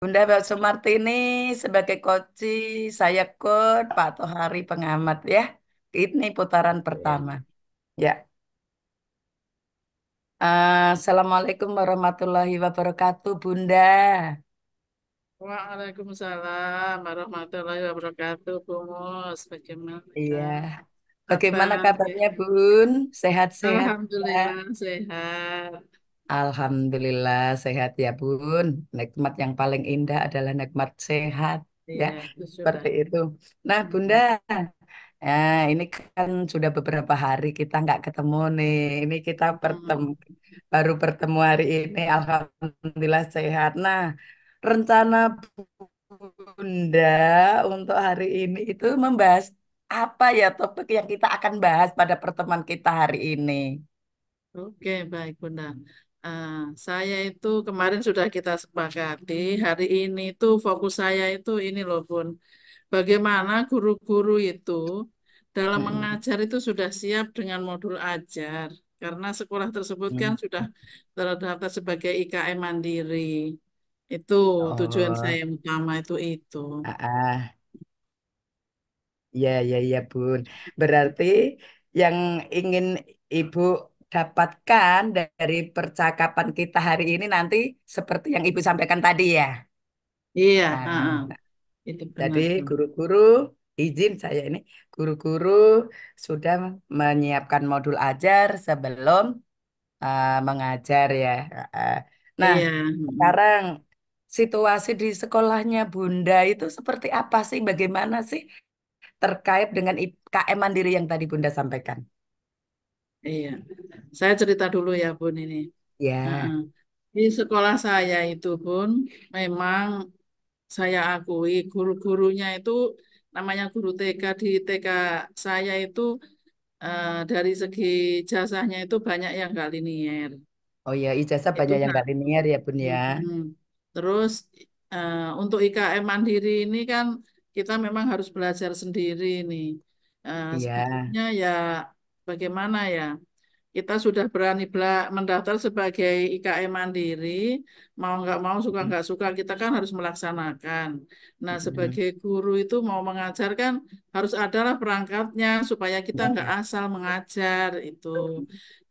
Bunda Mbak Sumartini sebagai koci, saya Kut, Pak Tohari pengamat ya. Ini putaran pertama. Ya. Assalamualaikum warahmatullahi wabarakatuh, Bunda. Waalaikumsalam warahmatullahi wabarakatuh, Bu Mus. Bagaimana Iya. Bagaimana kabar? kabarnya, Bun? Sehat-sehat ya? Alhamdulillah sehat. Alhamdulillah sehat ya, Bun. Nikmat yang paling indah adalah nikmat sehat, ya. Iya, itu sudah. Seperti itu. Nah, Bunda, Mm-mm. ini kan sudah beberapa hari kita nggak ketemu nih. Ini kita baru bertemu hari ini. Alhamdulillah sehat. Nah, rencana Bunda untuk hari ini itu membahas apa ya topik yang kita akan bahas pada pertemuan kita hari ini? Oke, baik Bunda. Ah, saya itu kemarin sudah kita sepakati, hari ini itu fokus saya itu ini loh Bun. Bagaimana guru-guru itu dalam Mm-mm. mengajar itu sudah siap dengan modul ajar. Karena sekolah tersebut kan sudah terdaftar sebagai IKM Mandiri. Itu tujuan saya Oh, yang utama itu. ah, ah. Ya, ya, ya, Bun. Berarti yang ingin Ibu dapatkan dari percakapan kita hari ini nanti seperti yang Ibu sampaikan tadi ya. Iya, Nah, itu jadi benar Bun. guru-guru izin saya ini guru-guru sudah menyiapkan modul ajar sebelum mengajar ya. Uh, Nah, Iya. sekarang situasi di sekolahnya Bunda itu seperti apa sih? Bagaimana sih terkait dengan KM Mandiri yang tadi Bunda sampaikan? Iya. Saya cerita dulu ya Bun ini. Heeh. Ya, Di sekolah saya itu Bun, memang saya akui guru-gurunya itu namanya guru TK di TK saya itu dari segi jasanya itu banyak yang nggak linier. oh ya, ijazah Itu banyak yang Kak. nggak linear ya Bun ya. Mm-mm. Terus untuk IKM Mandiri ini kan kita memang harus belajar sendiri nih. Iya. Sebenarnya ya bagaimana ya? Kita sudah berani mendaftar sebagai IKM Mandiri, mau nggak mau, suka nggak suka, kita kan harus melaksanakan. Nah, Mm-mm. sebagai guru itu mau mengajar kan harus adalah perangkatnya supaya kita nggak Ya. asal mengajar itu.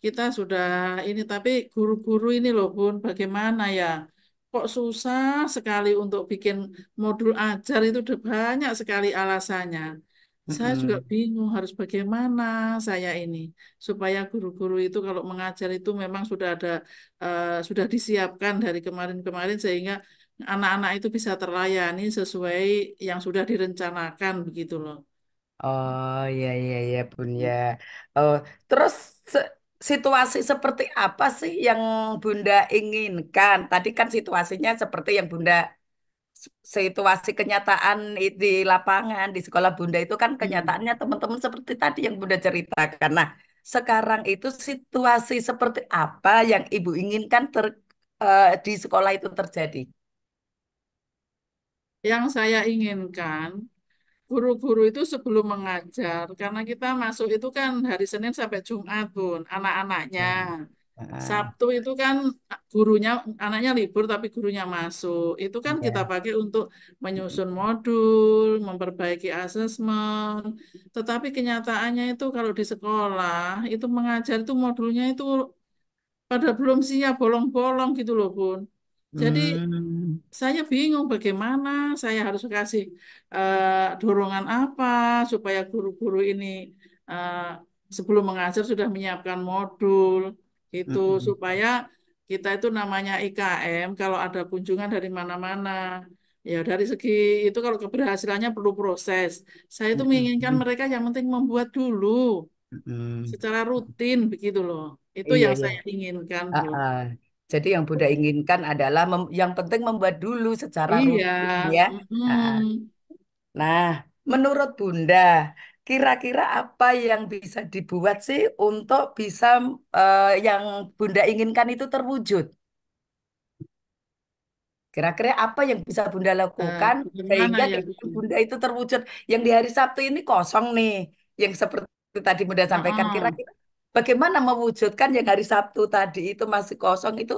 Kita sudah ini, tapi guru-guru ini loh Bun, bagaimana ya? Kok susah sekali untuk bikin modul ajar itu udah banyak sekali alasannya. Saya juga Mm-mm. bingung harus bagaimana saya ini supaya guru-guru itu kalau mengajar itu memang sudah ada sudah disiapkan dari kemarin-kemarin sehingga anak-anak itu bisa terlayani sesuai yang sudah direncanakan begitu loh. Oh iya iya iya Bun ya. Oh, terus se- situasi seperti apa sih yang Bunda inginkan? Tadi kan situasinya seperti yang Bunda situasi kenyataan di lapangan di sekolah Bunda itu kan Hmm. kenyataannya teman-teman seperti tadi yang Bunda ceritakan. Nah, sekarang itu situasi seperti apa yang Ibu inginkan di sekolah itu terjadi? Yang saya inginkan guru-guru itu sebelum mengajar karena kita masuk itu kan hari Senin sampai Jumat Bun, anak-anaknya. Ya. Ah, Sabtu itu kan gurunya, anaknya libur tapi gurunya masuk. Itu kan kita ya. pakai untuk menyusun modul, memperbaiki asesmen. Tetapi kenyataannya itu kalau di sekolah itu mengajar itu modulnya itu pada belum siap, bolong-bolong gitu loh Bun. Jadi Hmm, saya bingung bagaimana saya harus kasih dorongan apa supaya guru-guru ini eh, sebelum mengajar sudah menyiapkan modul gitu mm-mm. supaya kita itu namanya IKM kalau ada kunjungan dari mana-mana ya dari segi itu kalau keberhasilannya perlu proses. Saya itu menginginkan Mm-mm. mereka yang penting membuat dulu Mm-mm. secara rutin begitu loh. Itu Iya, yang iya. saya inginkan, Ah, Bu. ah. Jadi yang Bunda inginkan adalah yang penting membuat dulu secara Iya, rutin ya. Ah, ah. mm-mm. Nah, menurut Bunda, kira-kira apa yang bisa dibuat sih untuk bisa yang Bunda inginkan itu terwujud? Kira-kira apa yang bisa Bunda lakukan Bagaimana sehingga ya, Bu? keinginan Bunda itu terwujud? Yang di hari Sabtu ini kosong nih, yang seperti tadi Bunda sampaikan. Heeh. Kira-kira bagaimana mewujudkan yang hari Sabtu tadi itu masih kosong itu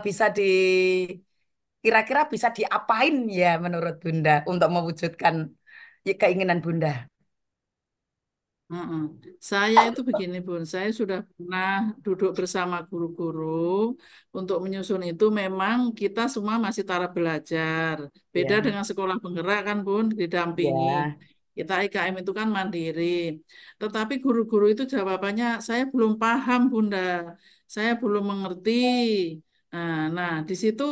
bisa dilakukan kira-kira bisa diapain ya menurut Bunda untuk mewujudkan keinginan Bunda? Mm-mm. Saya itu begini, Bun. Saya sudah pernah duduk bersama guru-guru untuk menyusun itu. Memang kita semua masih taraf belajar. Beda Ya, dengan sekolah penggerak kan, Bun, didampingi. ya. Kita IKM itu kan mandiri. Tetapi guru-guru itu jawabannya, saya belum paham, Bunda. Saya belum mengerti. Nah, di situ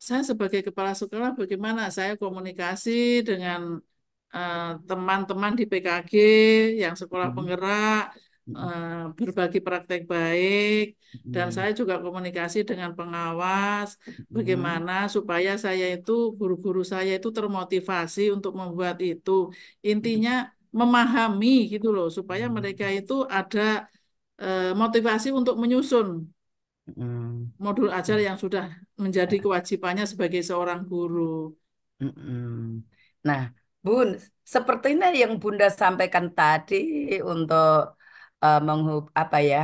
saya sebagai kepala sekolah bagaimana saya komunikasi dengan teman-teman di PKG yang sekolah Mm, penggerak, mm, berbagi praktek baik, dan mm, saya juga komunikasi dengan pengawas mm, bagaimana supaya saya itu guru-guru saya itu termotivasi untuk membuat itu. Intinya memahami gitu loh supaya mereka itu ada motivasi untuk menyusun mm, modul ajar yang sudah menjadi kewajibannya sebagai seorang guru. mm, mm. Nah, Bun, seperti ini yang Bunda sampaikan tadi untuk apa ya,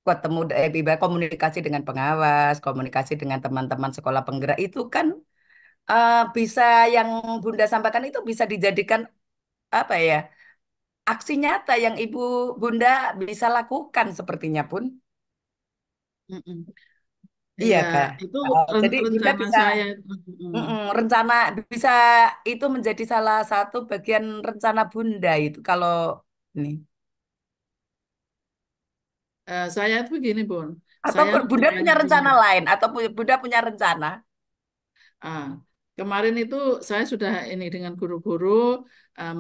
ketemu komunikasi dengan pengawas, komunikasi dengan teman-teman sekolah penggerak itu kan bisa yang Bunda sampaikan itu bisa dijadikan apa ya, aksi nyata yang Ibu Bunda bisa lakukan sepertinya pun. Mm-mm. Iya Ya, Kak. itu Jadi Bunda rencana bisa saya. Mm-mm. rencana bisa itu menjadi salah satu bagian rencana Bunda itu kalau ini. Saya itu begini, Bun. Atau Saya Bunda punya membayangkan. rencana lain atau Bunda punya rencana? Ah, kemarin itu saya sudah ini dengan guru-guru,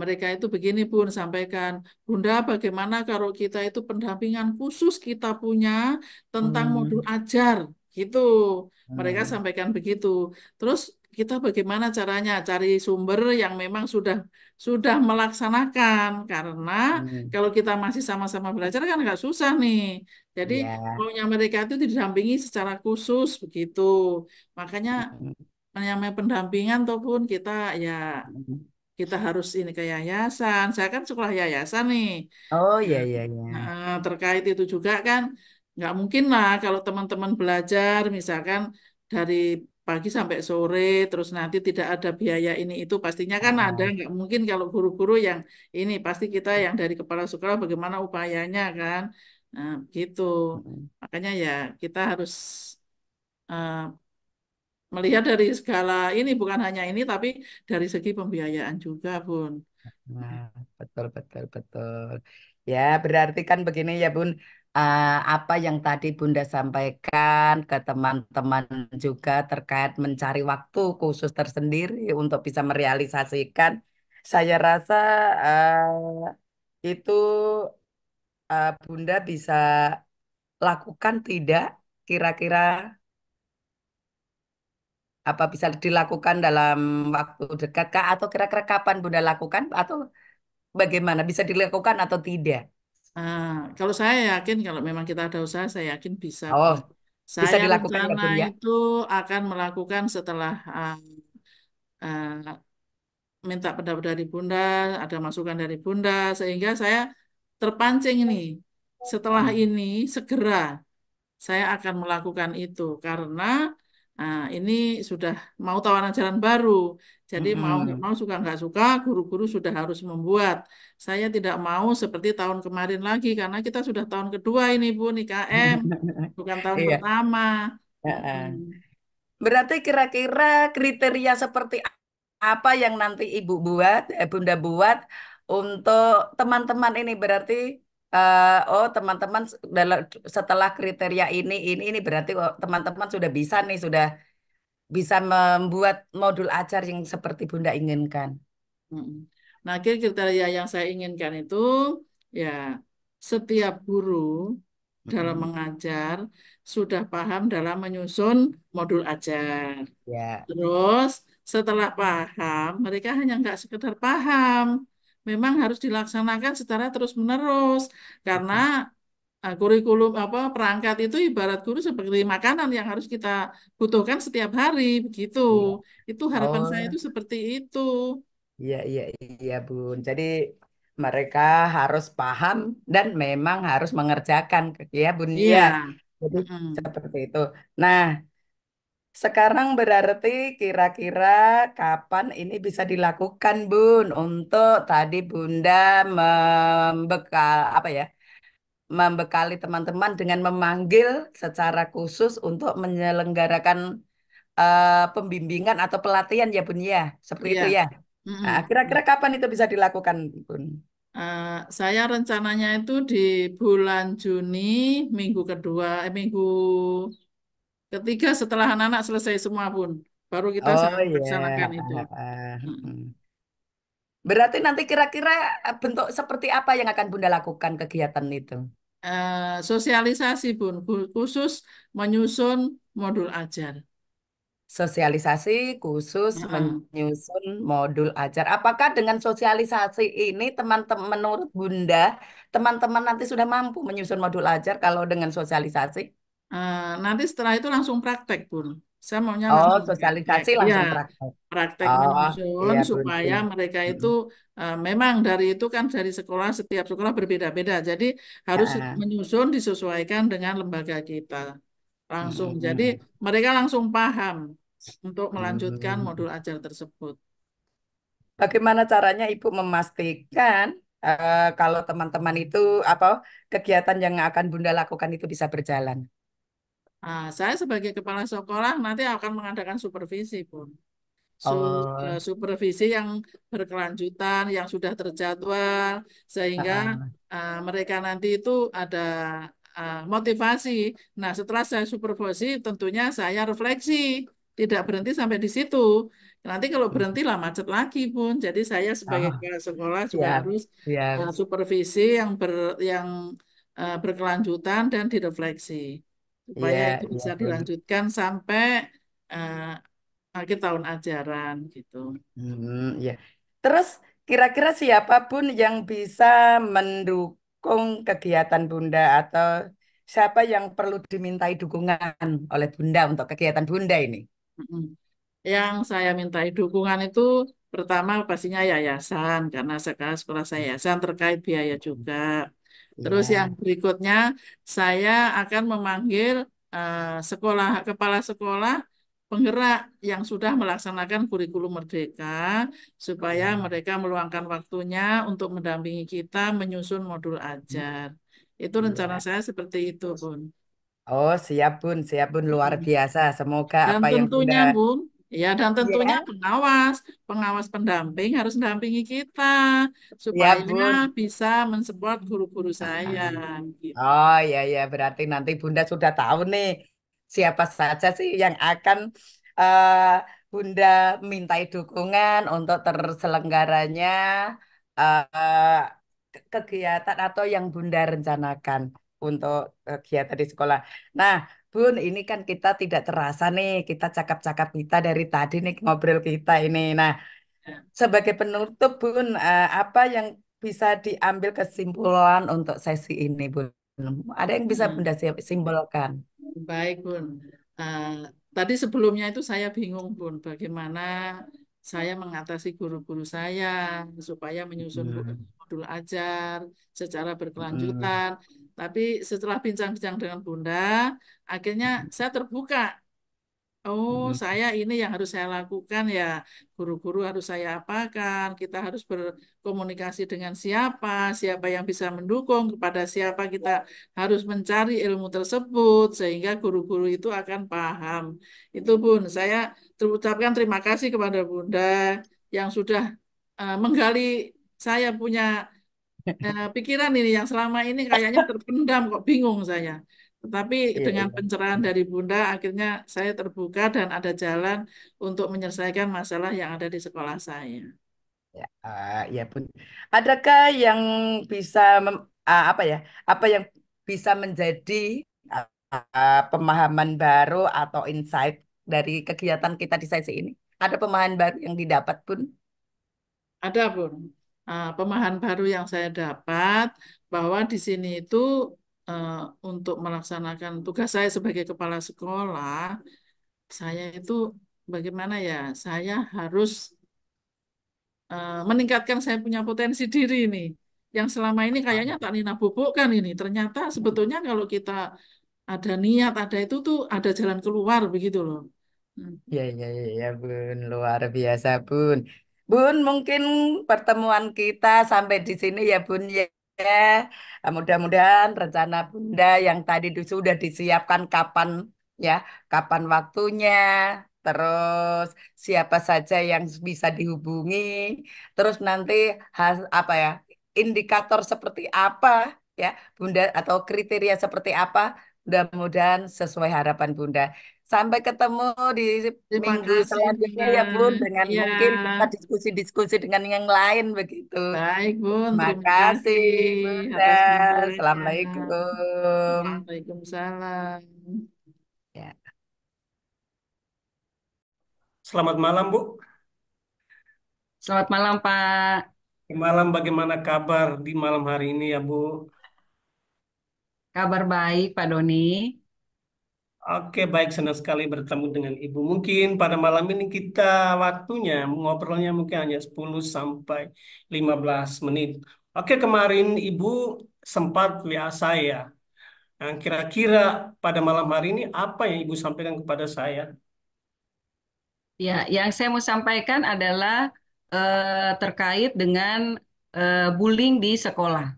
mereka itu begini Bun, sampaikan, Bunda bagaimana kalau kita itu pendampingan khusus kita punya tentang modul Hmm, ajar, gitu. Mereka hmm, sampaikan begitu. Terus kita bagaimana caranya cari sumber yang memang sudah melaksanakan, karena hmm. kalau kita masih sama-sama belajar kan nggak susah nih. Jadi Ya. maunya mereka itu didampingi secara khusus begitu. Makanya Hmm, namanya pendampingan ataupun kita ya hmm. kita harus ini ke yayasan. Saya kan sekolah yayasan nih. Oh Nah, iya iya iya. terkait itu juga kan nggak mungkin lah kalau teman-teman belajar misalkan dari pagi sampai sore terus nanti tidak ada biaya ini itu pastinya kan ada Ah, nggak mungkin kalau guru-guru yang ini pasti kita yang dari kepala sekolah bagaimana upayanya kan nah gitu hmm. makanya ya kita harus eh, melihat dari segala ini bukan hanya ini tapi dari segi pembiayaan juga, Bun. Nah, betul, betul, betul. Ya, berarti kan begini ya, Bun. Apa yang tadi Bunda sampaikan ke teman-teman juga terkait mencari waktu khusus tersendiri untuk bisa merealisasikan, saya rasa itu Bunda bisa lakukan tidak? Kira-kira apa bisa dilakukan dalam waktu dekat kah? Atau kira-kira kapan Bunda lakukan? Atau bagaimana? Bisa dilakukan atau tidak? Ah, kalau saya yakin kalau memang kita ada usaha, saya yakin bisa, Oh, Bun. bisa Saya dilakukan ya rencana Bun ya? itu akan melakukan setelah minta pendapat dari Bunda, ada masukan dari Bunda, sehingga saya terpancing ini. Setelah Hmm. ini segera saya akan melakukan itu karena ini sudah mau tawaran jalan baru. Jadi mau nggak Mm-mm. mau suka nggak suka, guru-guru sudah harus membuat. Saya tidak mau seperti tahun kemarin lagi karena kita sudah tahun kedua ini Bu IKM, bukan tahun Iya. pertama. Heeh. Mm-mm. Berarti kira-kira kriteria seperti apa yang nanti Bunda buat untuk teman-teman ini berarti oh teman-teman setelah kriteria ini berarti oh, teman-teman sudah bisa nih sudah bisa membuat modul ajar yang seperti Bunda inginkan. Mm-mm. Nah, kriteria yang saya inginkan itu ya setiap guru dalam Mm-mm. mengajar sudah paham dalam menyusun modul ajar. Ya. Terus setelah paham, mereka hanya nggak sekedar paham, memang harus dilaksanakan secara terus-menerus karena kurikulum apa perangkat itu ibarat guru seperti makanan yang harus kita butuhkan setiap hari begitu. Iya. Itu harapan saya Oh, itu seperti itu. iya, iya, iya, Bun. Jadi mereka harus paham dan memang harus mengerjakan, ya, Bun. Iya. Ya, jadi Mm-mm. seperti itu. Nah, Sekarang berarti kira-kira kapan ini bisa dilakukan, Bun? Untuk tadi Bunda membekal apa ya? Membekali teman-teman dengan memanggil secara khusus untuk menyelenggarakan pembimbingan atau pelatihan ya, Bun ya. Seperti itu Iya. ya. Nah, Mm-mm. kira-kira kapan itu bisa dilakukan, Bun? Eh, saya rencananya itu di bulan Juni, minggu kedua, minggu ketiga setelah anak-anak selesai semua pun, baru kita Oh laksanakan ya. itu. Mm. Berarti nanti kira-kira bentuk seperti apa yang akan Bunda lakukan kegiatan itu? Sosialisasi pun, khusus menyusun modul ajar. Sosialisasi khusus Heeh. menyusun modul ajar. Apakah dengan sosialisasi ini teman-teman menurut Bunda, teman-teman nanti sudah mampu menyusun modul ajar kalau dengan sosialisasi? Nanti setelah itu langsung praktek pun. Saya maunya Oh, langsung praktek. sosialisasi Iya, langsung praktek. praktek Oh, menyusun iya Bun. supaya Iya. mereka itu Mm-mm. memang dari itu kan dari sekolah setiap sekolah berbeda-beda. Jadi harus Ah, menyusun disesuaikan dengan lembaga kita langsung. Jadi mm-mm. mereka langsung paham untuk melanjutkan Mm. modul ajar tersebut. Bagaimana caranya Ibu memastikan kalau teman-teman itu apa kegiatan yang akan Bunda lakukan itu bisa berjalan? Saya sebagai kepala sekolah nanti akan mengadakan supervisi pun. Oh, Supervisi yang berkelanjutan, yang sudah terjadwal, sehingga ah, mereka nanti itu ada motivasi. Nah, setelah saya supervisi, tentunya saya refleksi, tidak berhenti sampai di situ. Nanti kalau berhenti lah macet lagi pun. Jadi saya sebagai oh, kepala sekolah juga siap, harus siap. supervisi yang berkelanjutan dan direfleksi Iya, supaya itu iya bisa Bun. dilanjutkan sampai eh, akhir tahun ajaran gitu. Iya. Terus kira-kira siapapun yang bisa mendukung kegiatan Bunda atau siapa yang perlu dimintai dukungan oleh Bunda untuk kegiatan Bunda ini? Mm-mm. Yang saya mintai dukungan itu pertama pastinya yayasan karena sekarang sekolah saya yayasan terkait biaya juga. Terus yang Iya, berikutnya saya akan memanggil sekolah kepala sekolah penggerak yang sudah melaksanakan kurikulum merdeka supaya iya, mereka meluangkan waktunya untuk mendampingi kita menyusun modul ajar. Itu rencana iya. saya seperti itu, Bun. Oh, siap Bun, luar biasa. Semoga Dan apa yang Bunda, tentunya, Bun, ya dan tentunya ya, pengawas pendamping harus mendampingi kita ya supaya Bun. bisa mensupport guru-guru saya gitu. Oh ya berarti nanti Bunda sudah tahu nih siapa saja sih yang akan eh, Bunda mintai dukungan untuk terselenggaranya eh, kegiatan atau yang Bunda rencanakan untuk kegiatan di sekolah. Nah, Bun, ini kan kita tidak terasa nih, kita cakap-cakap kita dari tadi nih ngobrol kita ini. Nah, sebagai penutup, Bun, apa yang bisa diambil kesimpulan untuk sesi ini, Bun? Ada yang bisa Nah, Bunda simpulkan? baik, Bun. Eh, Tadi sebelumnya itu saya bingung, Bun, bagaimana saya mengatasi guru-guru saya supaya menyusun Hmm, modul ajar secara hmm, berkelanjutan. Tapi setelah bincang-bincang dengan Bunda, akhirnya saya terbuka. Oh, hmm, saya ini yang harus saya lakukan ya. Guru-guru harus saya apakan. Kita harus berkomunikasi dengan siapa, siapa yang bisa mendukung, kepada siapa kita harus mencari ilmu tersebut sehingga guru-guru itu akan paham. Itu Bun, saya terucapkan terima kasih kepada Bunda yang sudah menggali saya punya pikiran ini yang selama ini kayaknya terpendam kok bingung saya. Tetapi iya, dengan iya. pencerahan dari Bunda akhirnya saya terbuka dan ada jalan untuk menyelesaikan masalah yang ada di sekolah saya. Ya, ya Bun. Adakah yang bisa apa ya? Apa yang bisa menjadi pemahaman baru atau insight dari kegiatan kita di sesi ini? Ada pemahaman baru yang didapat, Bun? Ada Bun, pemahaman baru yang saya dapat bahwa di sini itu eh, untuk melaksanakan tugas saya sebagai kepala sekolah, saya itu bagaimana ya? Saya harus meningkatkan saya punya potensi diri ini. Yang selama ini kayaknya tak Nina bubukkan ini. Ternyata sebetulnya kalau kita ada niat, ada itu tuh ada jalan keluar begitu loh. Hmm. Ya, ya, ya, ya, Bun. Luar biasa, Bun. Bun, mungkin pertemuan kita sampai di sini ya, Bun, ya. Mudah-mudahan rencana Bunda yang tadi sudah disiapkan kapan, ya, kapan waktunya, terus siapa saja yang bisa dihubungi, terus nanti apa ya, indikator seperti apa, ya, Bunda, atau kriteria seperti apa, mudah-mudahan sesuai harapan Bunda. Sampai ketemu di Terima minggu kasih, selanjutnya Bunda. ya Bun, dengan Iya, mungkin kita diskusi-diskusi dengan yang lain begitu. baik, Bun. Terima Terima kasih kasih Bunda. atas ngobrolnya. Assalamualaikum. Waalaikumsalam. Ya. Selamat malam, Bu. Selamat malam, Pak. Malam bagaimana kabar di malam hari ini ya, Bu? Kabar baik, Pak Doni. Oke, baik. Senang sekali bertemu dengan Ibu. Mungkin pada malam ini kita waktunya ngobrolnya mungkin hanya 10 sampai 15 menit. Oke, kemarin Ibu sempat WA saya. Nah, kira-kira pada malam hari ini apa yang Ibu sampaikan kepada saya? Ya, yang saya mau sampaikan adalah terkait dengan bullying di sekolah.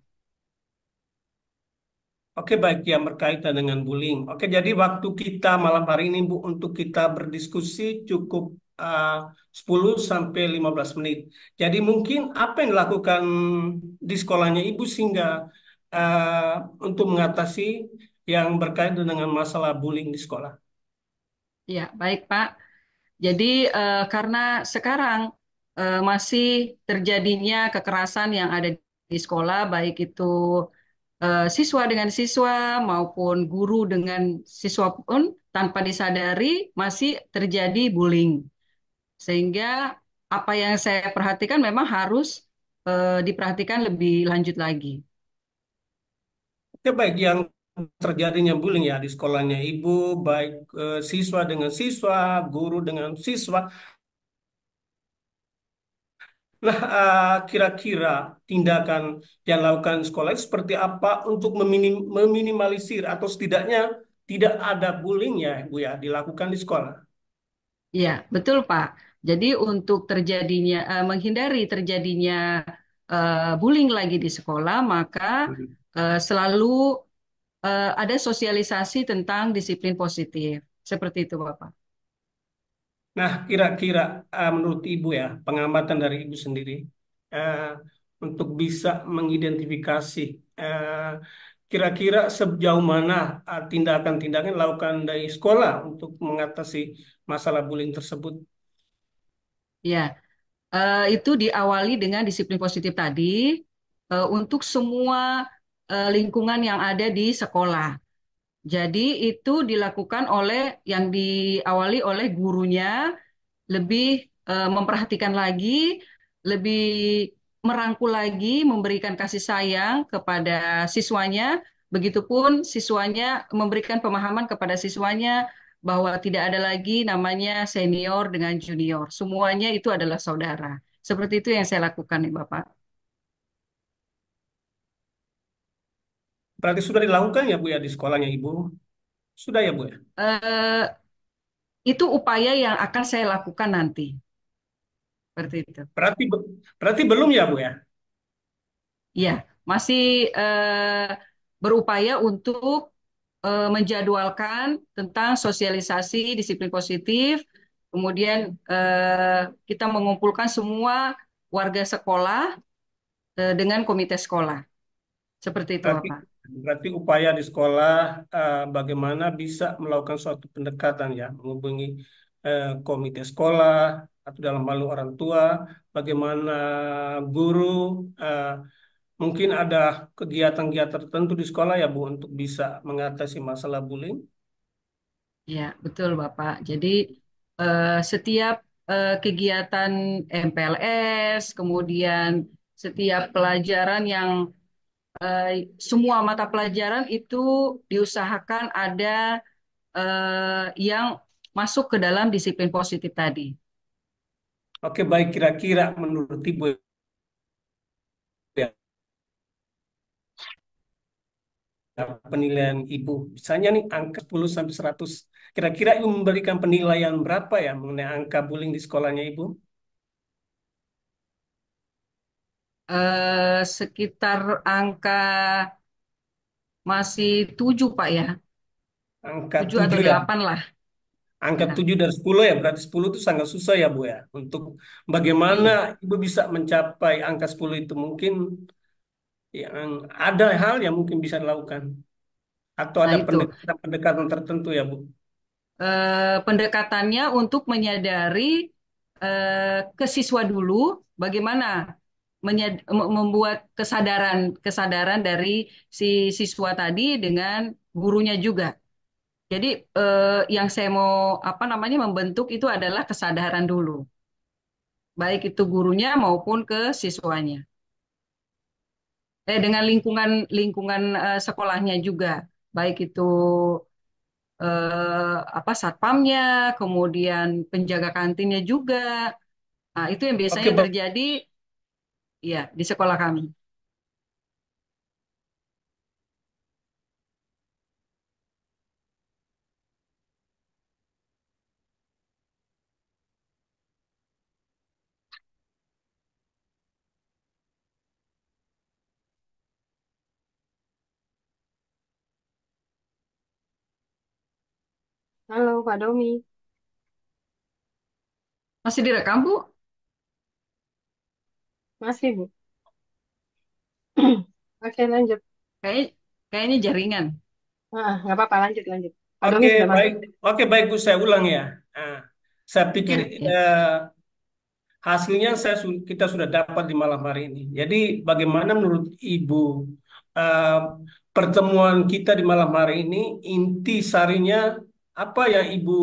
Oke, baik yang berkaitan dengan bullying. Oke, jadi waktu kita malam hari ini, Bu, untuk kita berdiskusi cukup uh, 10 sampai 15 menit. Jadi mungkin apa yang dilakukan di sekolahnya Ibu sehingga untuk mengatasi yang berkaitan dengan masalah bullying di sekolah. Ya, baik, Pak. Jadi karena sekarang masih terjadinya kekerasan yang ada di sekolah, baik itu siswa dengan siswa maupun guru dengan siswa pun tanpa disadari masih terjadi bullying. Sehingga apa yang saya perhatikan memang harus diperhatikan lebih lanjut lagi. Oke, baik yang terjadinya bullying ya di sekolahnya Ibu, baik siswa dengan siswa, guru dengan siswa. Nah, kira-kira tindakan yang dilakukan sekolah itu seperti apa untuk meminimalisir atau setidaknya tidak ada bullying ya, Bu ya, dilakukan di sekolah. Iya, betul Pak. Jadi untuk terjadinya menghindari terjadinya bullying lagi di sekolah, maka Mhm. selalu ada sosialisasi tentang disiplin positif. Seperti itu Bapak. Nah, kira-kira menurut Ibu ya, pengamatan dari Ibu sendiri, eh, untuk bisa mengidentifikasi eh, kira-kira sejauh mana tindakan-tindakan dilakukan dari sekolah untuk mengatasi masalah bullying tersebut. Ya, itu diawali dengan disiplin positif tadi untuk semua lingkungan yang ada di sekolah. Jadi itu dilakukan oleh yang diawali oleh gurunya lebih memperhatikan lagi, lebih merangkul lagi, memberikan kasih sayang kepada siswanya. Begitupun siswanya memberikan pemahaman kepada siswanya bahwa tidak ada lagi namanya senior dengan junior. Semuanya itu adalah saudara. Seperti itu yang saya lakukan nih Bapak. Berarti sudah dilakukan ya Bu ya di sekolahnya Ibu? Sudah ya Bu ya? Eh, itu upaya yang akan saya lakukan nanti. Seperti itu. Berarti berarti belum ya Bu ya? Ya, masih berupaya untuk menjadwalkan tentang sosialisasi disiplin positif, kemudian kita mengumpulkan semua warga sekolah dengan komite sekolah. Seperti itu, Berarti Bapak. berarti upaya di sekolah bagaimana bisa melakukan suatu pendekatan ya, menghubungi komite sekolah atau dalam hal orang tua, bagaimana guru eh, mungkin ada kegiatan-kegiatan tertentu di sekolah ya Bu untuk bisa mengatasi masalah bullying. Ya, betul, Bapak. Jadi setiap kegiatan MPLS, kemudian setiap pelajaran yang eh, semua mata pelajaran itu diusahakan ada yang masuk ke dalam disiplin positif tadi. Oke, baik kira-kira menurut Ibu. Ya, penilaian Ibu? Misalnya nih angka 10 sampai 100. Kira-kira Ibu memberikan penilaian berapa ya mengenai angka bullying di sekolahnya Ibu? Sekitar angka masih 7 Pak ya, Angka 7 atau 7 ya. 8 lah. Angka Ya, 7 dari 10 ya, berarti 10 itu sangat susah ya Bu ya. Untuk bagaimana iya. Ibu bisa mencapai angka 10 itu mungkin yang ada hal yang mungkin bisa dilakukan. Atau Nah ada itu pendekatan-pendekatan tertentu ya Bu. pendekatannya untuk menyadari ke siswa dulu bagaimana membuat kesadaran kesadaran dari si siswa tadi dengan gurunya juga. Jadi yang saya mau apa namanya membentuk itu adalah kesadaran dulu, baik itu gurunya maupun ke siswanya. Dengan lingkungan lingkungan sekolahnya juga, baik itu apa satpamnya, kemudian penjaga kantinnya juga. Nah, itu yang Oke, biasanya terjadi ya di sekolah kami. Halo Pak Domi, Masih direkam, Bu? masih Bu? Oke lanjut. Kayak kayaknya jaringan. Nggak apa-apa lanjut lanjut. Pak Domi oke sudah masuk. baik, oke baik Bu, saya ulang ya. Nah, saya pikir Ya, ya. hasilnya kita sudah dapat di malam hari ini. Jadi bagaimana menurut Ibu eh, pertemuan kita di malam hari ini, inti sarinya apa yang Ibu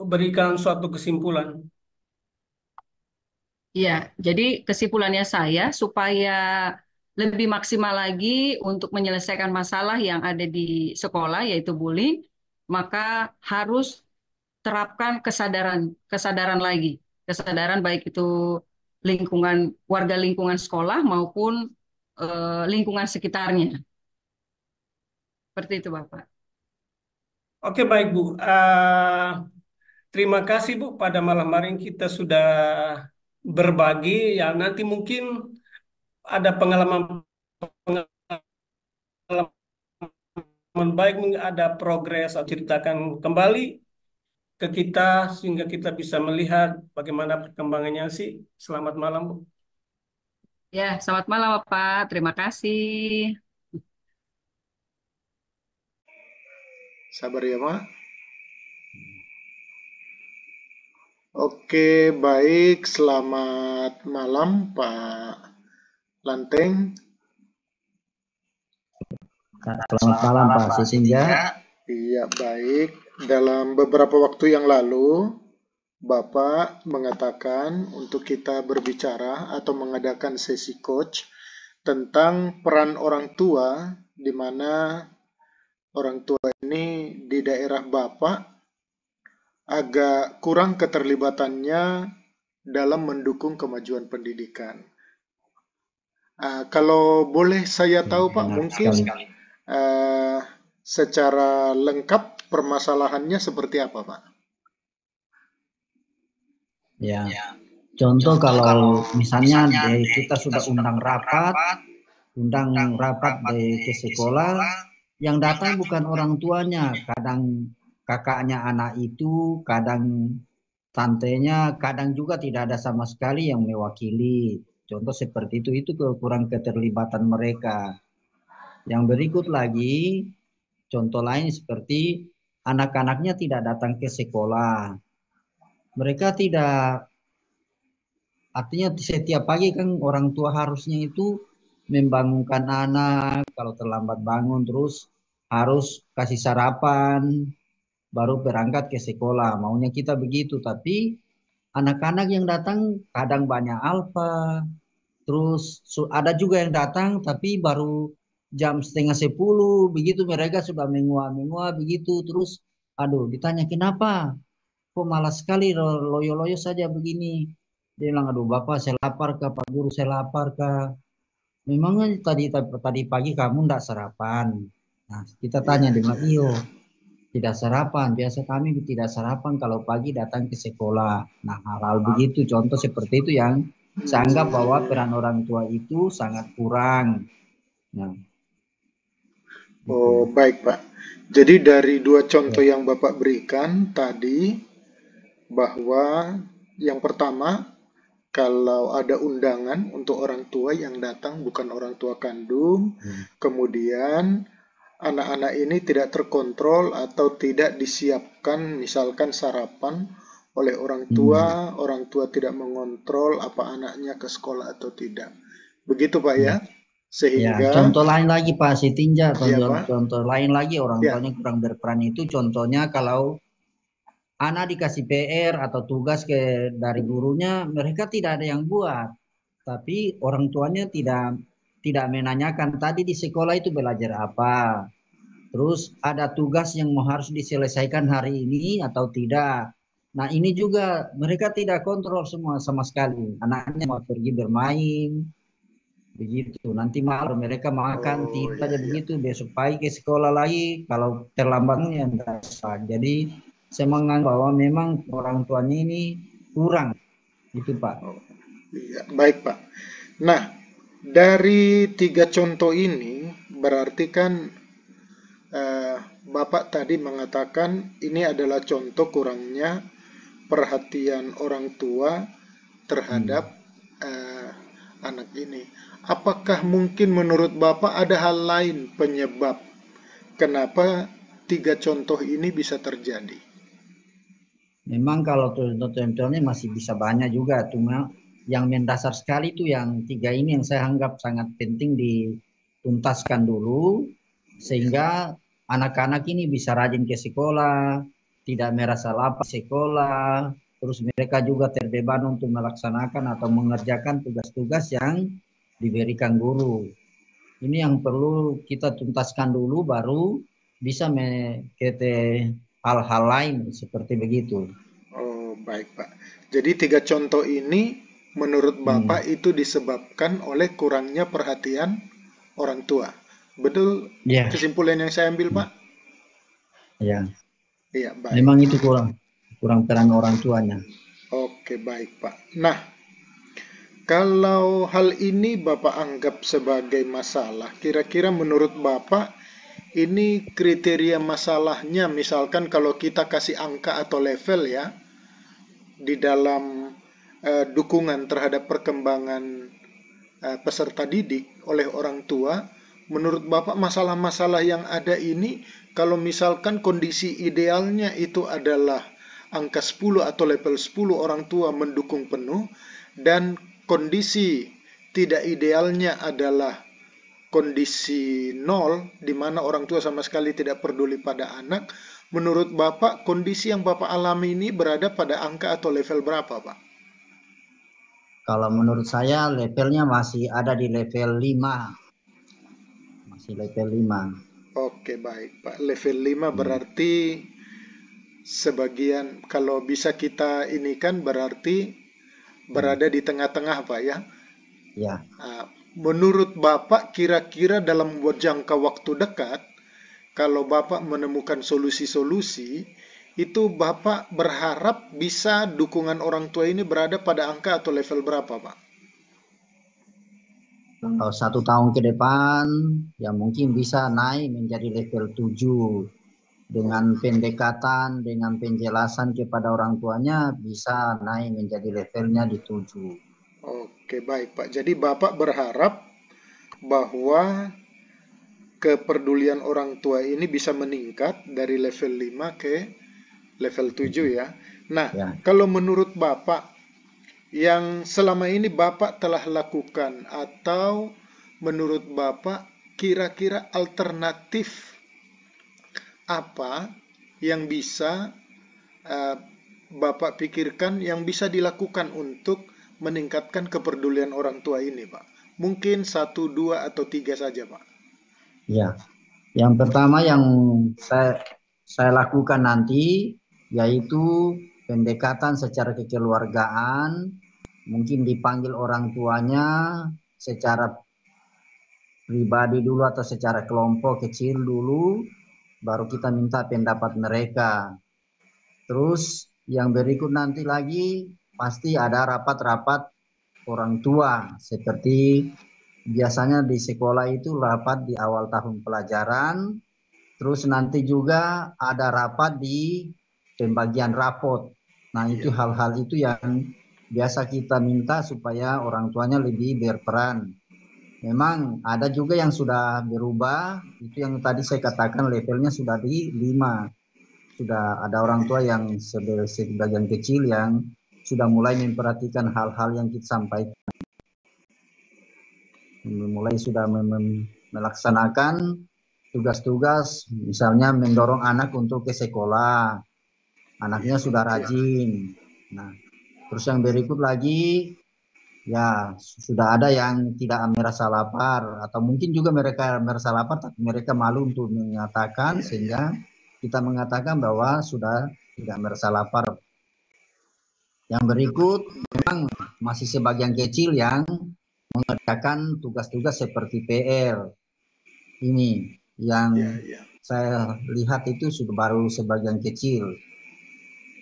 berikan suatu kesimpulan? Iya, jadi kesimpulannya saya supaya lebih maksimal lagi untuk menyelesaikan masalah yang ada di sekolah yaitu bullying, maka harus terapkan kesadaran kesadaran lagi, kesadaran baik itu lingkungan warga lingkungan sekolah maupun lingkungan sekitarnya. Seperti itu, Bapak. Oke baik Bu. Terima kasih Bu, pada malam hari ini kita sudah berbagi ya, nanti mungkin ada pengalaman baik, ada progres atau ceritakan kembali ke kita sehingga kita bisa melihat bagaimana perkembangannya sih. Selamat malam Bu. Ya, selamat malam, Bapak. Terima kasih. Sabar ya, Ma. Oke, baik. Selamat malam, Pak Lanteng. Selamat malam Pak Sisingga. Iya, baik. Dalam beberapa waktu yang lalu, Bapak mengatakan untuk kita berbicara atau mengadakan sesi coach tentang peran orang tua, di mana orang tua ini di daerah Bapak agak kurang keterlibatannya dalam mendukung kemajuan pendidikan. Kalau boleh saya tahu Pak, Benar mungkin sekali. secara lengkap permasalahannya seperti apa Pak? Ya, contoh kalau misalnya kita sudah undang rapat ke sekolah, yang datang bukan orang tuanya, kadang kakaknya anak itu, kadang tantenya, kadang juga tidak ada sama sekali yang mewakili. Contoh seperti itu kurang keterlibatan mereka. Yang berikut lagi, contoh lain seperti anak-anaknya tidak datang ke sekolah. Mereka tidak, artinya setiap pagi kan orang tua harusnya itu membangunkan anak, kalau terlambat bangun terus harus kasih sarapan, baru berangkat ke sekolah. Maunya kita begitu, tapi anak-anak yang datang kadang banyak alfa, terus ada juga yang datang tapi baru jam setengah 10, begitu mereka sudah menguap-menguap begitu, terus aduh ditanya kenapa? Kok malas sekali loyo-loyo saja begini. Dia bilang, aduh Bapak saya lapar kah, Pak Guru saya lapar kah. memangnya tadi pagi kamu ndak sarapan? Nah, kita tanya, Iya, dia bilang, iyo, tidak sarapan. Biasa kami tidak sarapan kalau pagi datang ke sekolah. Nah, hal-hal begitu, contoh seperti itu yang saya anggap bahwa peran orang tua itu sangat kurang. Nah, oh itu. baik Pak. Jadi dari dua contoh yang Bapak berikan tadi, bahwa yang pertama, kalau ada undangan untuk orang tua yang datang bukan orang tua kandung, Ya. kemudian anak-anak ini tidak terkontrol atau tidak disiapkan misalkan sarapan oleh orang tua tidak mengontrol apa anaknya ke sekolah atau tidak. Begitu Pak Ya. ya? Ya, Sehingga, contoh lain lagi Pak Sitinja, ya contoh, Pak, contoh lain lagi orang ya, tuanya kurang berperan itu contohnya kalau anak dikasih PR atau tugas dari gurunya, mereka tidak ada yang buat. Tapi orang tuanya tidak menanyakan tadi di sekolah itu belajar apa. Terus ada tugas yang harus diselesaikan hari ini atau tidak. Nah, ini juga mereka tidak kontrol semua sama sekali. Anaknya mau pergi bermain, begitu. Nanti malam mereka makan, oh tidur ya aja ya. begitu. Besok pagi ke sekolah lagi. Kalau terlambatnya enggak sah. Jadi saya menganggap bahwa memang orang tuanya ini kurang. Itu Pak. Oh, iya, baik Pak. Nah, dari tiga contoh ini berarti kan eh, Bapak tadi mengatakan ini adalah contoh kurangnya perhatian orang tua terhadap eh, anak ini. Apakah mungkin menurut Bapak ada hal lain penyebab kenapa tiga contoh ini bisa terjadi? Memang kalau contoh-contohnya masih bisa banyak juga. Cuma yang mendasar sekali itu yang tiga ini yang saya anggap sangat penting dituntaskan dulu. Ya. Sehingga anak-anak ini bisa rajin ke sekolah, tidak merasa lapar di sekolah, terus mereka juga terbeban untuk melaksanakan atau mengerjakan tugas-tugas yang diberikan guru. Ini yang perlu kita tuntaskan dulu, baru bisa mengikuti hal-hal lain seperti begitu. Oh, baik Pak. Jadi tiga contoh ini menurut Bapak itu disebabkan oleh kurangnya perhatian orang tua. Betul Ya, kesimpulan yang saya ambil Pak? ya. Iya, baik. Memang itu kurang peran orang tuanya. Oke, baik Pak. Nah, kalau hal ini Bapak anggap sebagai masalah, kira-kira menurut Bapak ini kriteria masalahnya, misalkan kalau kita kasih angka atau level ya, di dalam dukungan terhadap perkembangan peserta didik oleh orang tua, menurut Bapak masalah-masalah yang ada ini, kalau misalkan kondisi idealnya itu adalah angka 10 atau level 10 orang tua mendukung penuh, dan kondisi tidak idealnya adalah kondisi 0, di mana orang tua sama sekali tidak peduli pada anak, menurut Bapak kondisi yang Bapak alami ini berada pada angka atau level berapa Pak? Kalau menurut saya levelnya masih ada di level 5. Masih level 5. Oke, baik Pak. Level 5 berarti sebagian, kalau bisa kita ini kan berarti berada di tengah-tengah Pak ya. Ya. Menurut Bapak kira-kira dalam jangka waktu dekat, kalau Bapak menemukan solusi-solusi, itu Bapak berharap bisa dukungan orang tua ini berada pada angka atau level berapa Pak? Kalau 1 tahun ke depan, ya mungkin bisa naik menjadi level 7. Dengan pendekatan, dengan penjelasan kepada orang tuanya, bisa naik menjadi levelnya di 7. Oke, baik Pak. Jadi Bapak berharap bahwa kepedulian orang tua ini bisa meningkat dari level 5 ke level 7 ya. Nah, Ya. kalau menurut Bapak, yang selama ini Bapak telah lakukan, atau menurut Bapak kira-kira alternatif apa yang bisa Bapak pikirkan yang bisa dilakukan untuk meningkatkan kepedulian orang tua ini Pak? Mungkin 1, 2, atau 3 saja Pak. Ya. Yang pertama yang saya lakukan nanti yaitu pendekatan secara kekeluargaan, mungkin dipanggil orang tuanya secara pribadi dulu atau secara kelompok kecil dulu, baru kita minta pendapat mereka. Terus yang berikut nanti lagi pasti ada rapat-rapat orang tua, seperti biasanya di sekolah itu rapat di awal tahun pelajaran, terus nanti juga ada rapat di pembagian rapot. Nah, itu Iya. hal-hal itu yang biasa kita minta supaya orang tuanya lebih berperan. Memang ada juga yang sudah berubah, itu yang tadi saya katakan levelnya sudah di 5. Sudah ada orang tua yang sebagian kecil yang sudah mulai memperhatikan hal-hal yang kita sampaikan. Mulai sudah melaksanakan tugas-tugas, misalnya mendorong anak untuk ke sekolah. Anaknya sudah rajin. Nah, terus yang berikut lagi, ya sudah ada yang tidak merasa lapar, atau mungkin juga mereka merasa lapar tapi mereka malu untuk menyatakan, sehingga kita mengatakan bahwa sudah tidak merasa lapar. Yang berikut memang masih sebagian kecil yang mengerjakan tugas-tugas seperti PR. Ini yang saya lihat itu sudah baru sebagian kecil.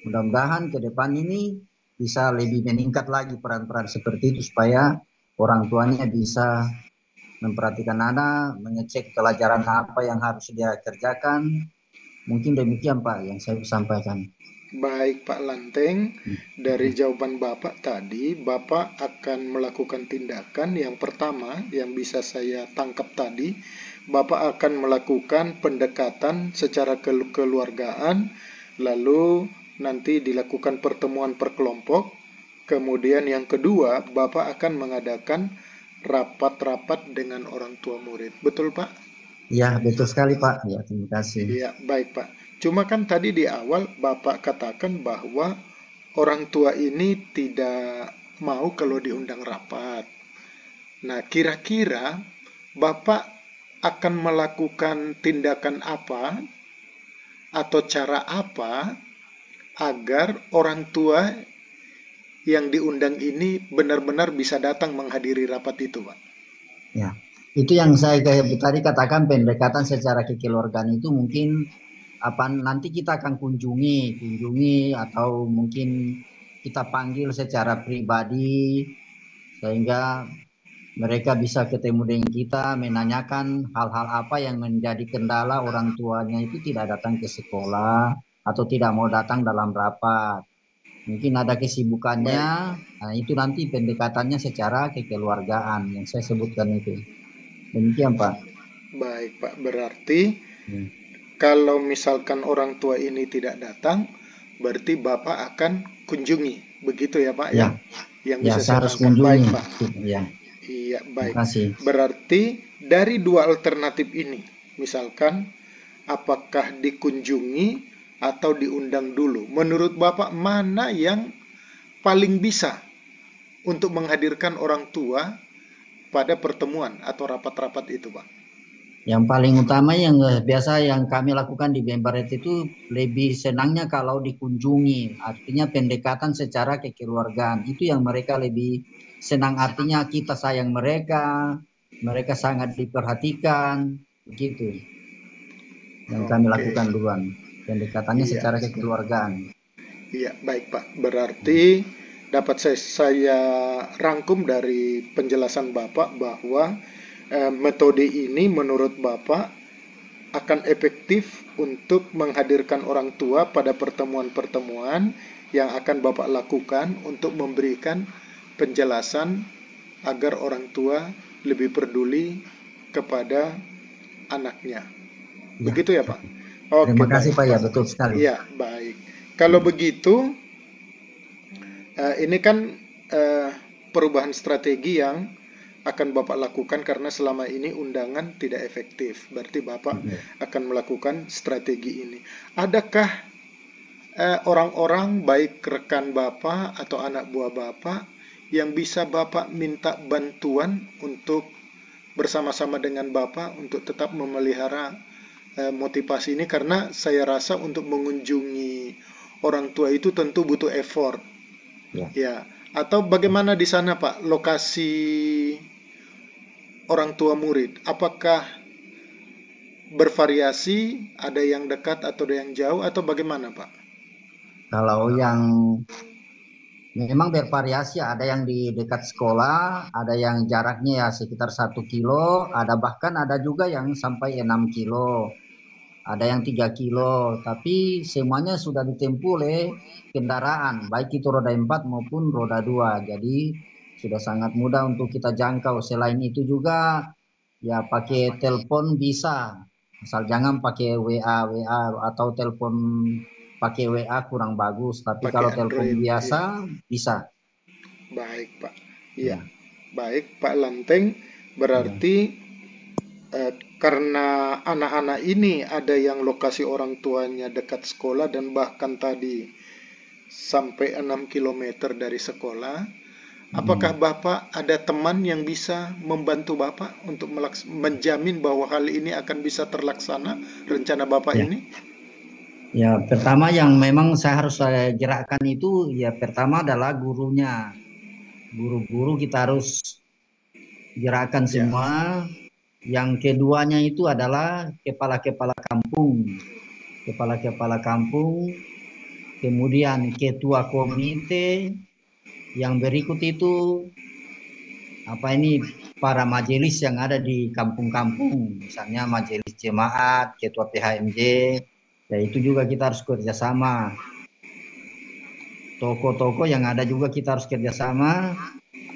Mudah-mudahan ke depan ini bisa lebih meningkat lagi peran-peran seperti itu supaya orang tuanya bisa memperhatikan anak, mengecek pelajaran apa yang harus dia kerjakan. Mungkin demikian Pak yang saya sampaikan. Baik Pak Lanteng, dari jawaban Bapak tadi, Bapak akan melakukan tindakan yang pertama yang bisa saya tangkap tadi, Bapak akan melakukan pendekatan secara kekeluargaan, lalu nanti dilakukan pertemuan per kelompok, kemudian yang kedua, Bapak akan mengadakan rapat-rapat dengan orang tua murid. Betul Pak? Ya, betul sekali Pak. Ya, terima kasih. Iya, baik Pak. Cuma kan tadi di awal Bapak katakan bahwa orang tua ini tidak mau kalau diundang rapat. Nah, kira-kira Bapak akan melakukan tindakan apa atau cara apa agar orang tua yang diundang ini benar-benar bisa datang menghadiri rapat itu, Pak? Ya, itu yang saya tadi katakan, pendekatan secara kekeluargaan itu mungkin nanti kita akan kunjungi atau mungkin kita panggil secara pribadi sehingga mereka bisa ketemu dengan kita, menanyakan hal-hal apa yang menjadi kendala orang tuanya itu tidak datang ke sekolah atau tidak mau datang dalam rapat. Mungkin ada kesibukannya, nah itu nanti pendekatannya secara kekeluargaan yang saya sebutkan itu. Demikian Pak. Baik Pak, berarti kalau misalkan orang tua ini tidak datang, berarti Bapak akan kunjungi, begitu ya Pak ya? Yang bisa saya harus tangkap. Baik Pak. Ya. Iya, baik. Terima kasih. Berarti dari dua alternatif ini, misalkan apakah dikunjungi atau diundang dulu, menurut Bapak mana yang paling bisa untuk menghadirkan orang tua pada pertemuan atau rapat-rapat itu, Pak? Yang paling utama yang biasa yang kami lakukan di Bembaret itu lebih senangnya kalau dikunjungi, artinya pendekatan secara kekeluargaan. Itu yang mereka lebih senang, artinya kita sayang mereka sangat diperhatikan, begitu. Yang kami lakukan duluan, pendekatannya secara kekeluargaan. Iya, baik Pak. Berarti dapat saya rangkum dari penjelasan Bapak bahwa metode ini menurut Bapak akan efektif untuk menghadirkan orang tua pada pertemuan-pertemuan yang akan Bapak lakukan untuk memberikan penjelasan agar orang tua lebih peduli kepada anaknya. Begitu ya Pak? Oke, terima kasih Pak, ya betul sekali. Iya, baik. Kalau begitu, ini kan perubahan strategi yang akan Bapak lakukan karena selama ini undangan tidak efektif. Berarti Bapak akan melakukan strategi ini. Adakah orang-orang baik rekan Bapak atau anak buah Bapak yang bisa Bapak minta bantuan untuk bersama-sama dengan Bapak untuk tetap memelihara motivasi ini? Karena saya rasa untuk mengunjungi orang tua itu tentu butuh effort. Ya. Atau bagaimana di sana Pak, lokasi orang tua murid, apakah bervariasi, ada yang dekat atau ada yang jauh atau bagaimana Pak? Kalau yang memang bervariasi, ada yang di dekat sekolah, ada yang jaraknya ya sekitar 1 kilo, bahkan ada juga yang sampai 6 kilo, ada yang 3 kilo, tapi semuanya sudah ditempuh oleh kendaraan, baik itu roda 4 maupun roda 2. Jadi sudah sangat mudah untuk kita jangkau. Selain itu juga ya pakai telepon bisa, asal jangan pakai WA atau telepon pakai WA kurang bagus, tapi Pakai kalau telepon Android, ya. biasa bisa. Baik Pak. Iya. Ya. Baik Pak Lanteng, berarti karena anak-anak ini ada yang lokasi orang tuanya dekat sekolah dan bahkan tadi sampai 6 kilometer dari sekolah, apakah Bapak ada teman yang bisa membantu Bapak untuk menjamin bahwa hal ini akan bisa terlaksana, rencana Bapak Ya. ini? Ya, pertama yang memang saya gerakkan itu, ya pertama adalah gurunya. Guru-guru kita harus gerakkan Ya. semua. Yang keduanya itu adalah kepala-kepala kampung. Kepala-kepala kampung, kemudian ketua komite, yang berikut itu para majelis yang ada di kampung-kampung, misalnya majelis jemaat, ketua PHMJ, ya itu juga kita harus kerjasama. Tokoh-tokoh yang ada juga kita harus kerjasama,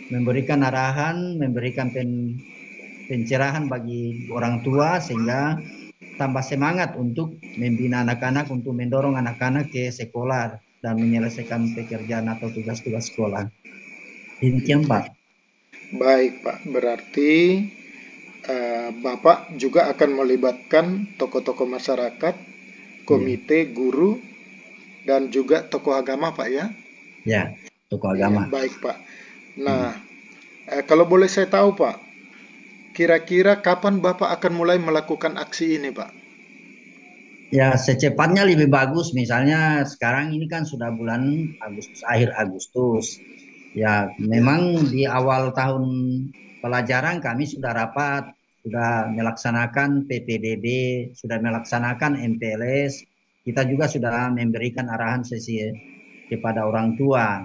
memberikan arahan, memberikan pencerahan bagi orang tua sehingga tambah semangat untuk membina anak-anak, untuk mendorong anak-anak ke sekolah dan menyelesaikan pekerjaan atau tugas-tugas sekolah. Demikian Pak. Baik Pak, berarti Bapak juga akan melibatkan tokoh-tokoh masyarakat, komite, guru, dan juga tokoh agama Pak ya? Ya, tokoh agama. Iya, baik Pak. Nah, kalau boleh saya tahu Pak, kira-kira kapan Bapak akan mulai melakukan aksi ini Pak? Ya, secepatnya lebih bagus. Misalnya sekarang ini kan sudah bulan Agustus, akhir Agustus. Ya, memang di awal tahun pelajaran kami sudah rapat, sudah melaksanakan PPDB, sudah melaksanakan MPLS. Kita juga sudah memberikan arahan sesi kepada orang tua.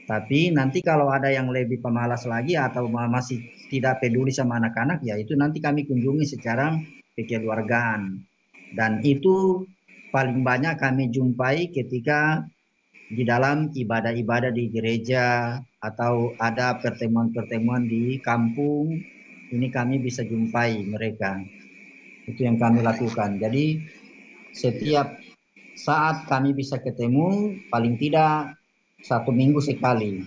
Tapi nanti kalau ada yang lebih pemalas lagi atau masih tidak peduli sama anak-anak, ya itu nanti kami kunjungi secara kekeluargaan. Dan itu paling banyak kami jumpai ketika di dalam ibadah-ibadah di gereja atau ada pertemuan-pertemuan di kampung, ini kami bisa jumpai mereka. Itu yang kami lakukan. Jadi setiap saat kami bisa ketemu, paling tidak 1 minggu sekali.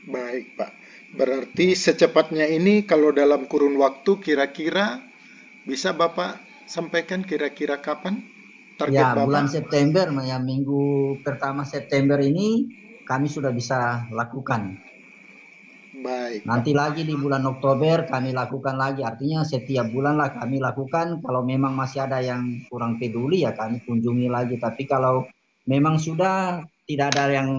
Baik Pak, berarti secepatnya ini kalau dalam kurun waktu kira-kira bisa Bapak sampaikan kira-kira kapan target Ya, Bapak? bulan September, ya minggu pertama September ini kami sudah bisa lakukan. Baik. Nanti lagi di bulan Oktober kami lakukan lagi, artinya setiap bulan lah kami lakukan. Kalau memang masih ada yang kurang peduli ya kami kunjungi lagi. Tapi kalau memang sudah tidak ada yang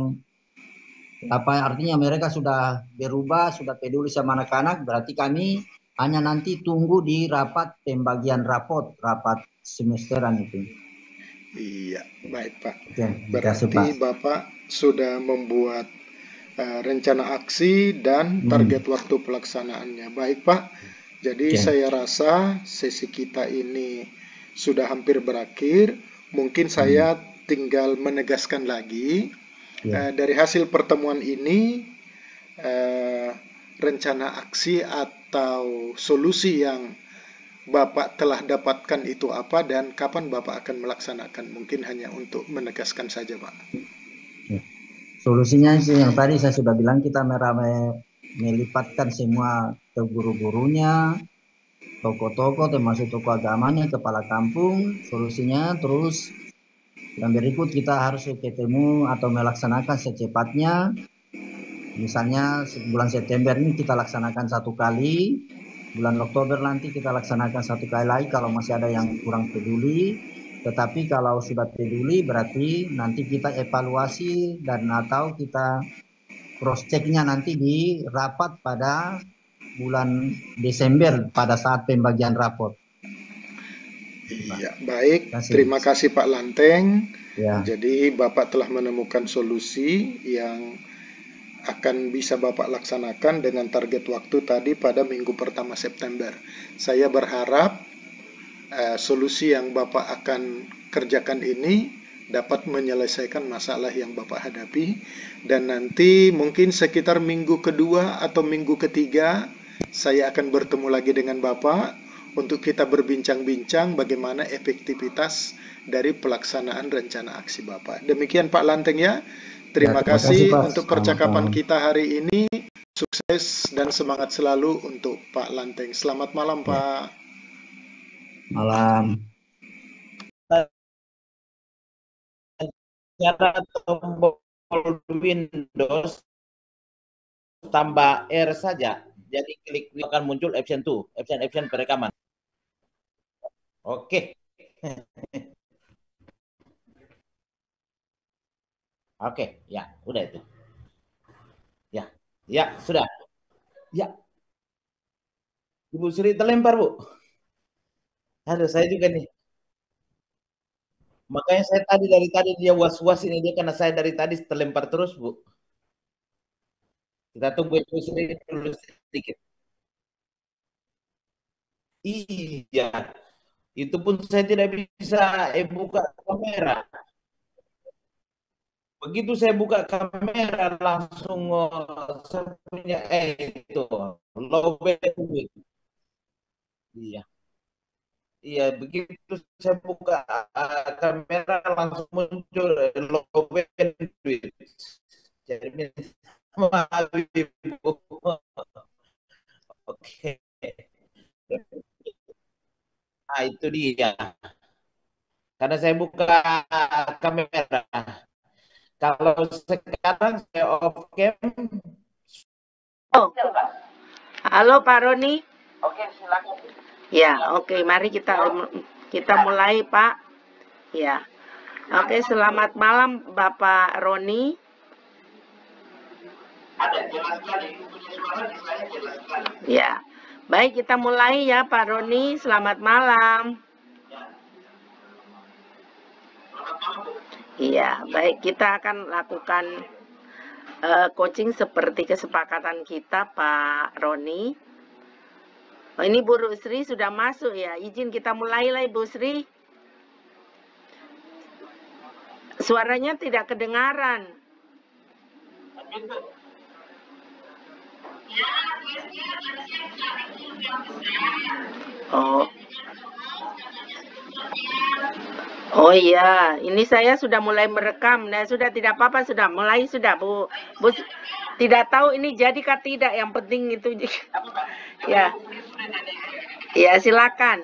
artinya mereka sudah berubah, sudah peduli sama anak-anak, berarti kami hanya nanti tunggu di rapat pembagian rapat semesteran itu. Iya, baik Pak. Oke, berarti Pak. Bapak sudah membuat rencana aksi dan target waktu pelaksanaannya. Baik Pak, jadi saya rasa sesi kita ini sudah hampir berakhir. Mungkin saya tinggal menegaskan lagi dari hasil pertemuan ini, rencana aksi atau solusi yang Bapak telah dapatkan itu apa dan kapan Bapak akan melaksanakan. Mungkin hanya untuk menegaskan saja Pak. Solusinya itu yang tadi saya sudah bilang, kita melipatkan semua guru-gurunya, tokoh-tokoh termasuk tokoh agamanya, kepala kampung. Solusinya terus yang berikut kita harus ketemu atau melaksanakan secepatnya. Misalnya bulan September ini kita laksanakan 1 kali, bulan Oktober nanti kita laksanakan 1 kali lagi kalau masih ada yang kurang peduli. Tetapi kalau sudah peduli berarti nanti kita evaluasi dan atau kita cross checknya nanti di rapat pada bulan Desember pada saat pembagian raport. Iya, baik. Kasih. Terima kasih Pak Lanteng. Ya. Jadi Bapak telah menemukan solusi yang akan bisa Bapak laksanakan dengan target waktu tadi pada minggu pertama September. Saya berharap solusi yang Bapak akan kerjakan ini dapat menyelesaikan masalah yang Bapak hadapi, dan nanti mungkin sekitar minggu kedua atau minggu ketiga saya akan bertemu lagi dengan Bapak untuk kita berbincang-bincang bagaimana efektivitas dari pelaksanaan rencana aksi Bapak. Demikian Pak Lanteng ya. Terima kasih Pak. untuk percakapan kita hari ini. Sukses dan semangat selalu untuk Pak Lanteng. Selamat malam Pak. Malam. Cara tombol Windows tambah R saja. Jadi klik akan muncul Option 2, Option perekaman. Oke. Oke, ya, udah itu. Ya, sudah. Ya. Ibu Sri terlempar, Bu. Aduh, saya juga nih. Makanya saya dari tadi dia was-was ini dia karena saya dari tadi terlempar terus, Bu. Kita tunggu Ibu Sri dulu sedikit. Iya. Itu pun saya tidak bisa buka kamera. Begitu saya buka kamera langsung saya punya itu low bandwidth. Iya. Iya, begitu saya buka kamera langsung muncul low bandwidth. Jadi maaf Ibu. Oke. Nah, itu dia. Karena saya buka kamera. Kalau sekarang saya off cam. Oh. Halo Pak Roni. Oke, silakan. Ya, oke. Mari kita mulai Pak. Ya. Oke, selamat malam Bapak Roni. Ada jelas sekali, punya suara di saya jelas sekali. Ya. Baik, kita mulai ya Pak Roni. Selamat malam. Iya, baik, kita akan lakukan coaching seperti kesepakatan kita Pak Roni. Oh, ini Bu Sri sudah masuk ya. Izin kita mulai lah Bu Sri. Suaranya tidak kedengaran. Oh. Oh iya, ini saya sudah mulai merekam. Nah, sudah tidak apa-apa, sudah mulai sudah Bu. Bu tidak tahu ini jadikah tidak, yang penting itu. Ya. Ya, silakan.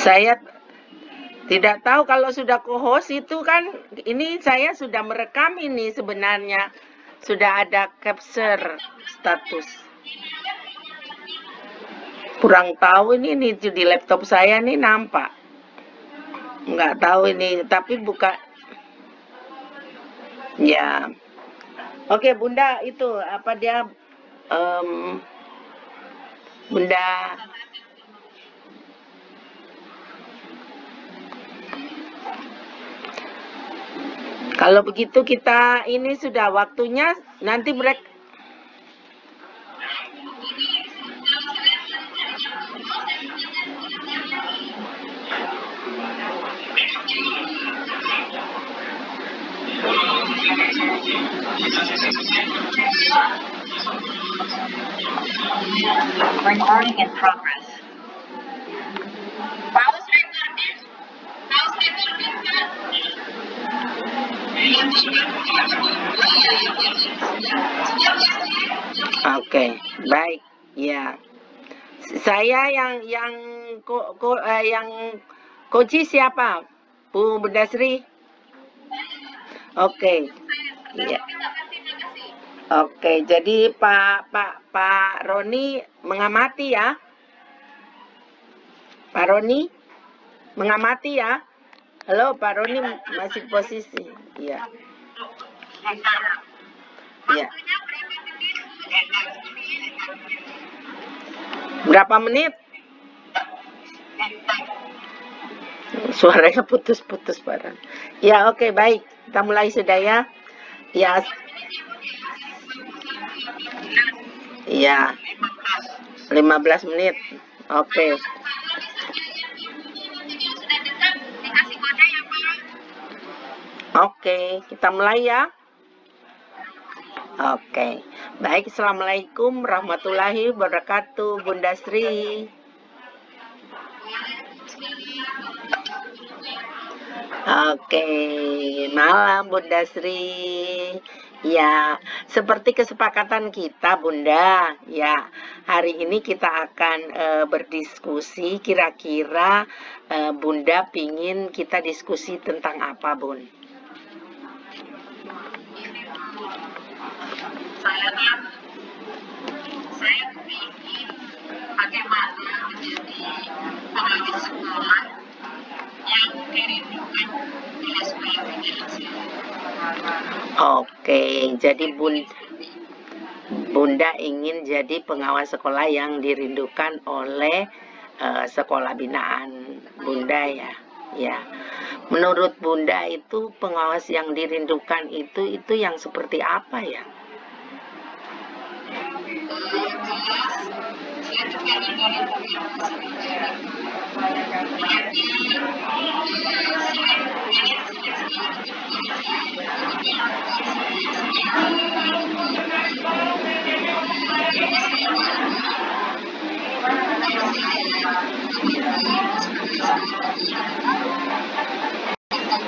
Saya tidak tahu kalau sudah co-host itu kan, ini saya sudah merekam ini sebenarnya. Sudah ada capture status. Kurang tahu ini di laptop saya nih nampak. Nggak tahu ini, tapi buka. Ya. Oke, Bunda itu apa dia Bunda. Kalau begitu kita ini sudah waktunya nanti mereka. Recording in progress. Oke, baik. Ya. Saya yang coach siapa? Bu Bundasri? Oke. Ya. Oke, jadi Pak Roni mengamati ya. Pak Roni? mengamati ya. Halo, Pak Roni masih posisi. Iya. Iya. Berapa menit? Suaranya putus-putus, Pak Roni. Ya, oke, baik. Kita mulai sudah ya. Ya. Iya. 15 menit. Oke. Oke, kita mulai ya. Oke. Baik, Assalamualaikum warahmatullahi wabarakatuh, Bunda Sri. Oke, malam Bunda Sri. Ya, seperti kesepakatan kita Bunda, ya hari ini kita akan berdiskusi kira-kira Bunda pingin kita diskusi tentang apa Bun? Saya ingin bagaimana menjadi pengawal sekolah yang dirindukan oleh sekolah generasi. Oke, jadi Bunda ingin jadi pengawas sekolah yang dirindukan oleh sekolah binaan Bunda ya. Ya. Menurut Bunda itu pengawas yang dirindukan itu yang seperti apa ya?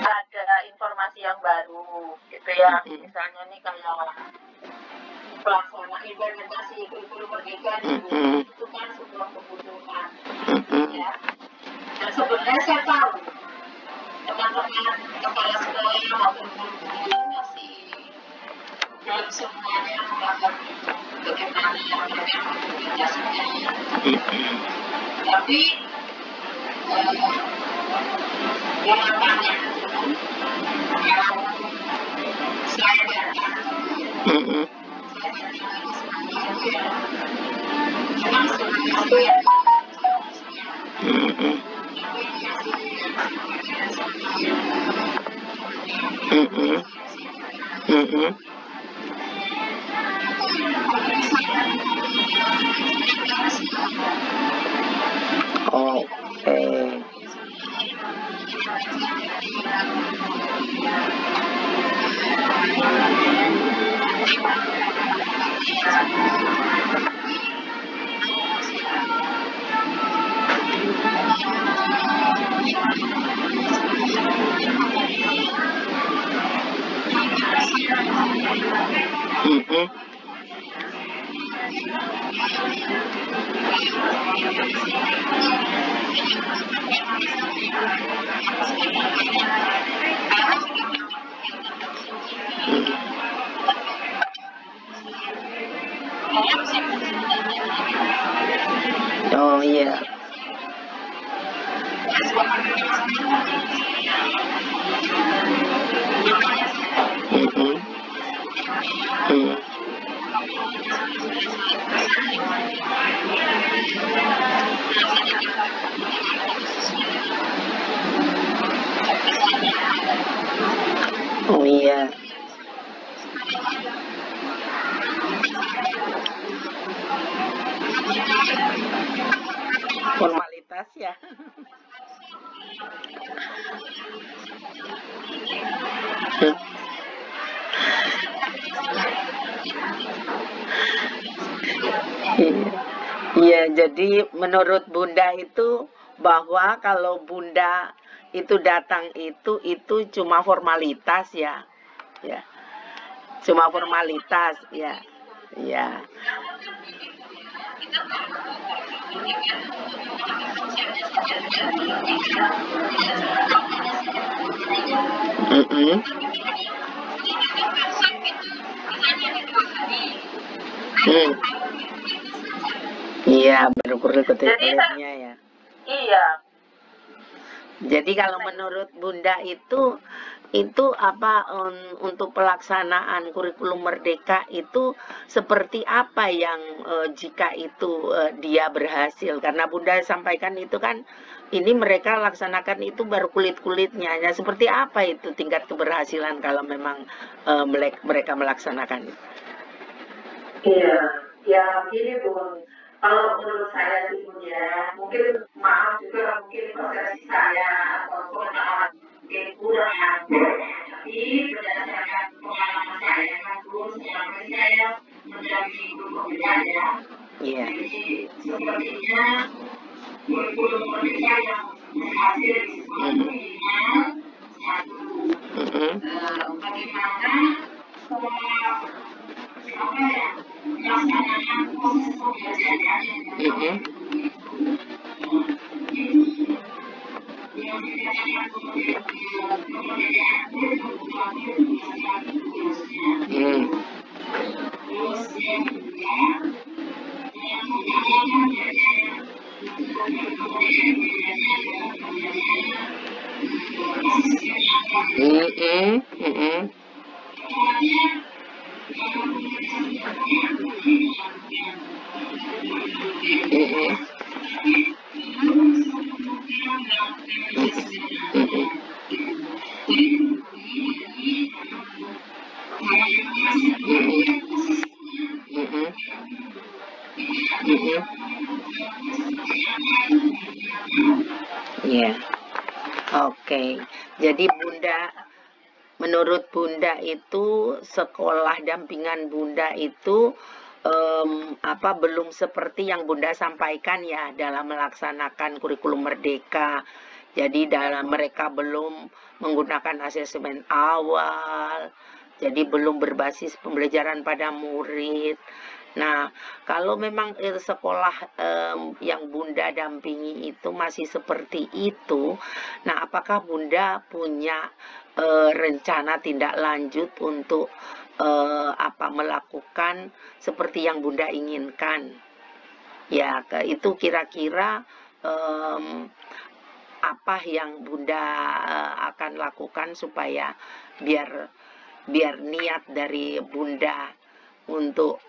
Ada informasi yang baru gitu ya, misalnya nih kayak pelaksana implementasi kurikulum merdeka itu kan sebuah kebutuhan ya. Dan sebenarnya saya tahu teman-teman kepala sekolah maupun guru masih belum semuanya memahami bagaimana mereka mengimplementasinya. Tapi di lapangan saya datang Oh iya. Oh iya. Formalitas ya. Iya, jadi menurut Bunda itu bahwa kalau Bunda itu datang itu cuma formalitas ya. Ya. Cuma formalitas ya. Ya. Iya, baru kurikulumnya ya. Iya. Jadi kalau menurut Bunda itu apa untuk pelaksanaan kurikulum merdeka itu seperti apa yang jika itu dia berhasil? Karena Bunda sampaikan itu kan ini mereka laksanakan itu baru kulit-kulitnya. Ya, seperti apa itu tingkat keberhasilan kalau memang mereka melaksanakan? Iya, ya gini Bun, kalau menurut saya sih Bun ya, mungkin maaf juga mungkin persepsi saya atau pengetahuan mungkin kurang, tapi berdasarkan pengalaman saya kan Bun, selama ini saya mendampingi guru pembeda ya, Iya. jadi sepertinya kurikulum merdeka yang berhasil di sekolah dunia satu, bagaimana apa ya, melaksanakan proses pembelajaran yang dikatakan kemerdekaan kebutuhan terus yang kedua yang menggunakan biaya untuk kemudian biayanya adalah biaya Iya. Oke. Jadi Bunda, menurut Bunda itu sekolah dampingan Bunda itu apa belum seperti yang Bunda sampaikan ya dalam melaksanakan kurikulum merdeka. Jadi dalam mereka belum menggunakan asesmen awal. Jadi belum berbasis pembelajaran pada murid. Nah, kalau memang sekolah yang Bunda dampingi itu masih seperti itu, nah apakah Bunda punya rencana tindak lanjut untuk apa melakukan seperti yang Bunda inginkan? Ya, itu kira-kira apa yang Bunda akan lakukan supaya biar niat dari Bunda untuk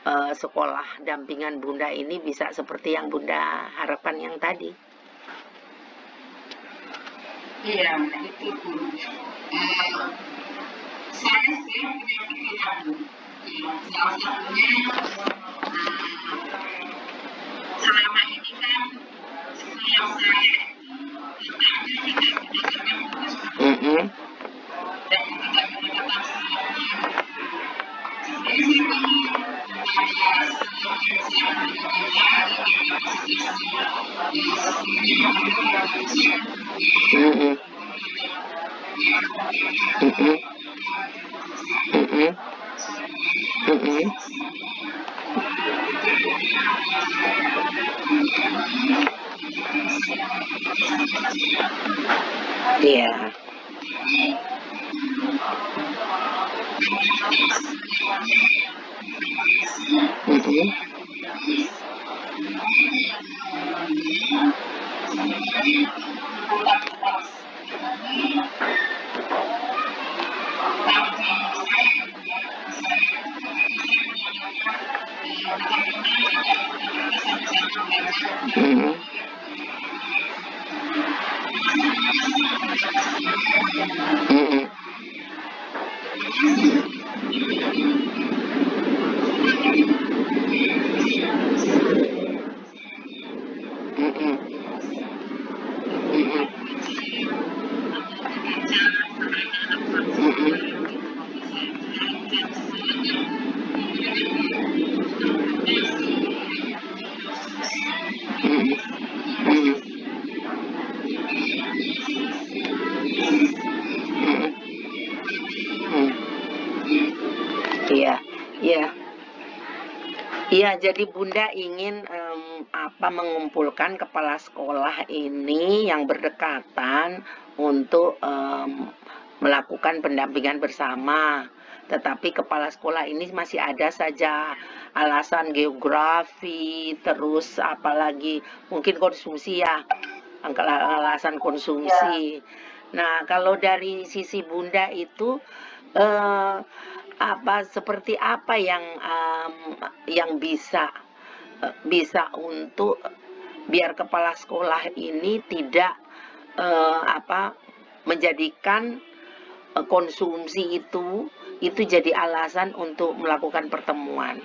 sekolah dampingan Bunda ini bisa seperti yang Bunda harapkan yang tadi. Iya, itu Bun. Saya sih punya pikiran, salah satunya selama ini kan sekolah saya letaknya tidak berdasarkan tugas dan tidak menggunakan semuanya. Jadi kalau ada sekolah yang saya menggunakan dengan kapasitasnya Iya. Iya, jadi Bunda ingin mengumpulkan kepala sekolah ini yang berdekatan untuk melakukan pendampingan bersama. Tetapi kepala sekolah ini masih ada saja alasan geografi, terus apalagi mungkin konsumsi ya. alasan konsumsi. Nah, kalau dari sisi Bunda itu seperti apa yang bisa untuk biar kepala sekolah ini tidak menjadikan konsumsi itu jadi alasan untuk melakukan pertemuan.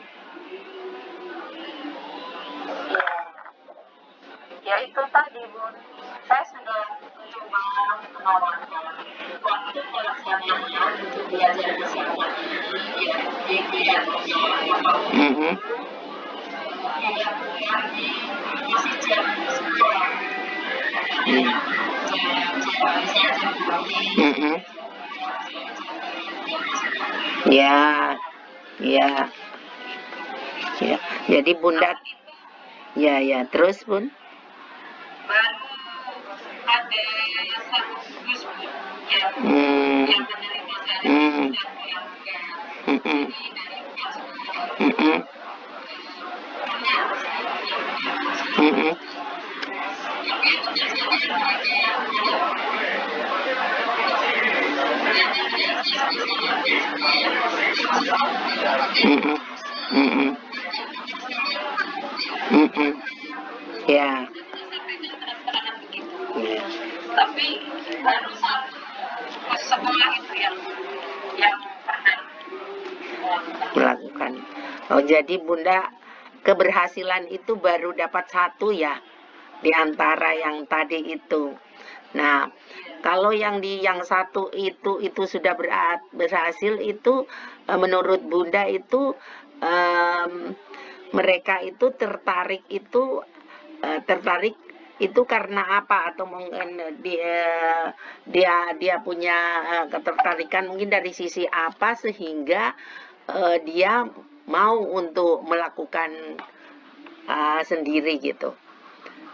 Ya itu tadi Bun, saya sudah coba menawarkan waktu pelaksanaannya untuk belajar bersama masih jam sekolah. Ya. Jadi Bunda, ya terus Bun. Baru ada satu bus yang menerima saya Ya. Tapi baru satu sekolah itu yang pernah melakukan. Oh, jadi Bunda keberhasilan itu baru dapat satu ya di antara yang tadi itu. Nah, kalau yang satu itu sudah berhasil itu menurut Bunda itu mereka itu tertarik itu karena apa, atau mungkin dia punya ketertarikan mungkin dari sisi apa sehingga dia mau untuk melakukan sendiri gitu,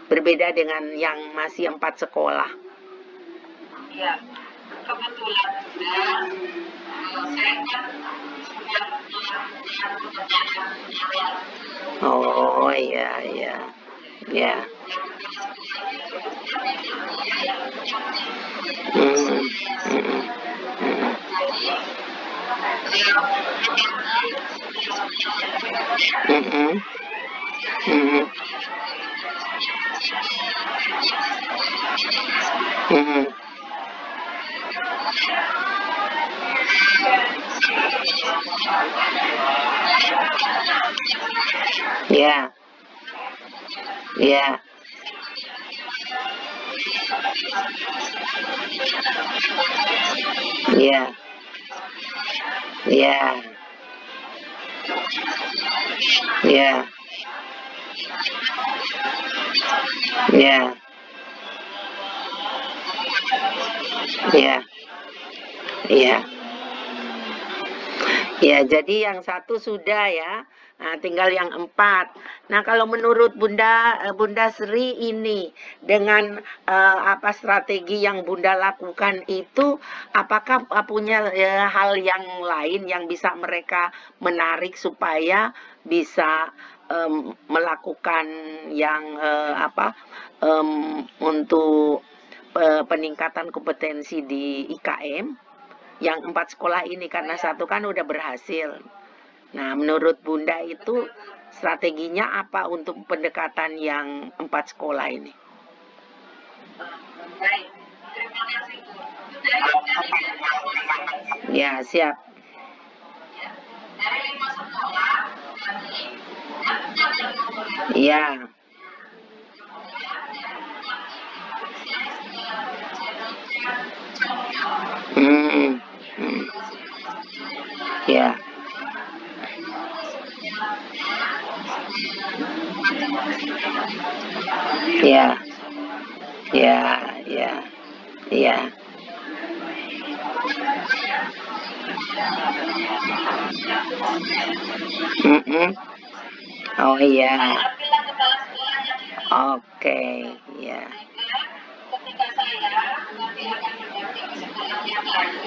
berbeda dengan yang masih 4 sekolah. Ya, kebetulan saya kan sudah Oh iya. Ya, jadi yang satu sudah ya. Nah, tinggal yang 4. Nah, kalau menurut Bunda Sri ini dengan strategi yang Bunda lakukan itu, apakah punya hal yang lain yang bisa mereka menarik supaya bisa melakukan yang untuk peningkatan kompetensi di IKM? Yang 4 sekolah ini, karena satu kan udah berhasil. Nah, menurut Bunda itu strateginya apa untuk pendekatan yang 4 sekolah ini? Baik, terima kasih Bu. Ya, siap. Dari 5 sekolah tadi Ya. Ya. Oh iya. Oke, ya. ketika saya nanti akan mendampingi sekolah yang lain.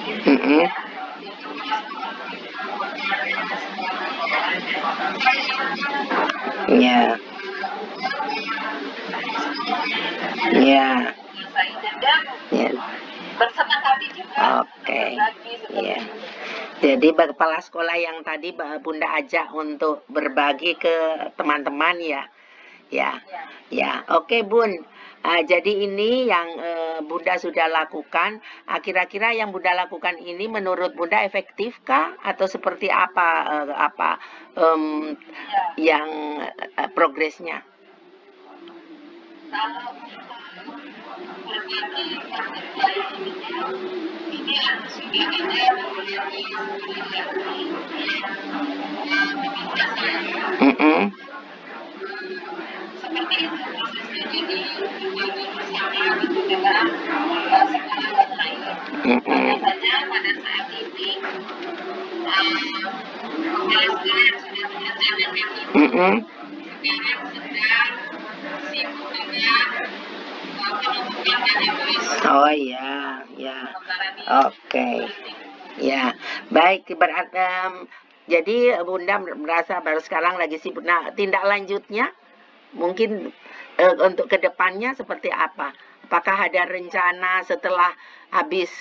Ya. Ya, menguasai dan ya. bersenang hati juga Oke. berbagi seperti Iya. itu. Jadi kepala sekolah yang tadi Bunda ajak untuk berbagi ke teman-teman ya. Ya. Ya. Ya. Oke, Bun. Jadi ini yang Bunda sudah lakukan. Kira-kira yang Bunda lakukan ini menurut Bunda efektifkah atau seperti apa Ya. yang progresnya? Kalau berbagi baik ini sudah ada beberapa meminta saya seperti itu prosesnya, jadi berbagi bersama gitu dengan sekolah yang lain. Hanya saja pada saat ini kepala sekolah yang sudah merencanakan itu sekarang sedang sibuk dengan penumpukan database. Oh ya, ya. Sementara di Oke. Ya, baik. Berarti jadi Bunda merasa baru sekarang lagi sibuk. Nah, tindak lanjutnya mungkin untuk kedepannya seperti apa? Apakah ada rencana setelah habis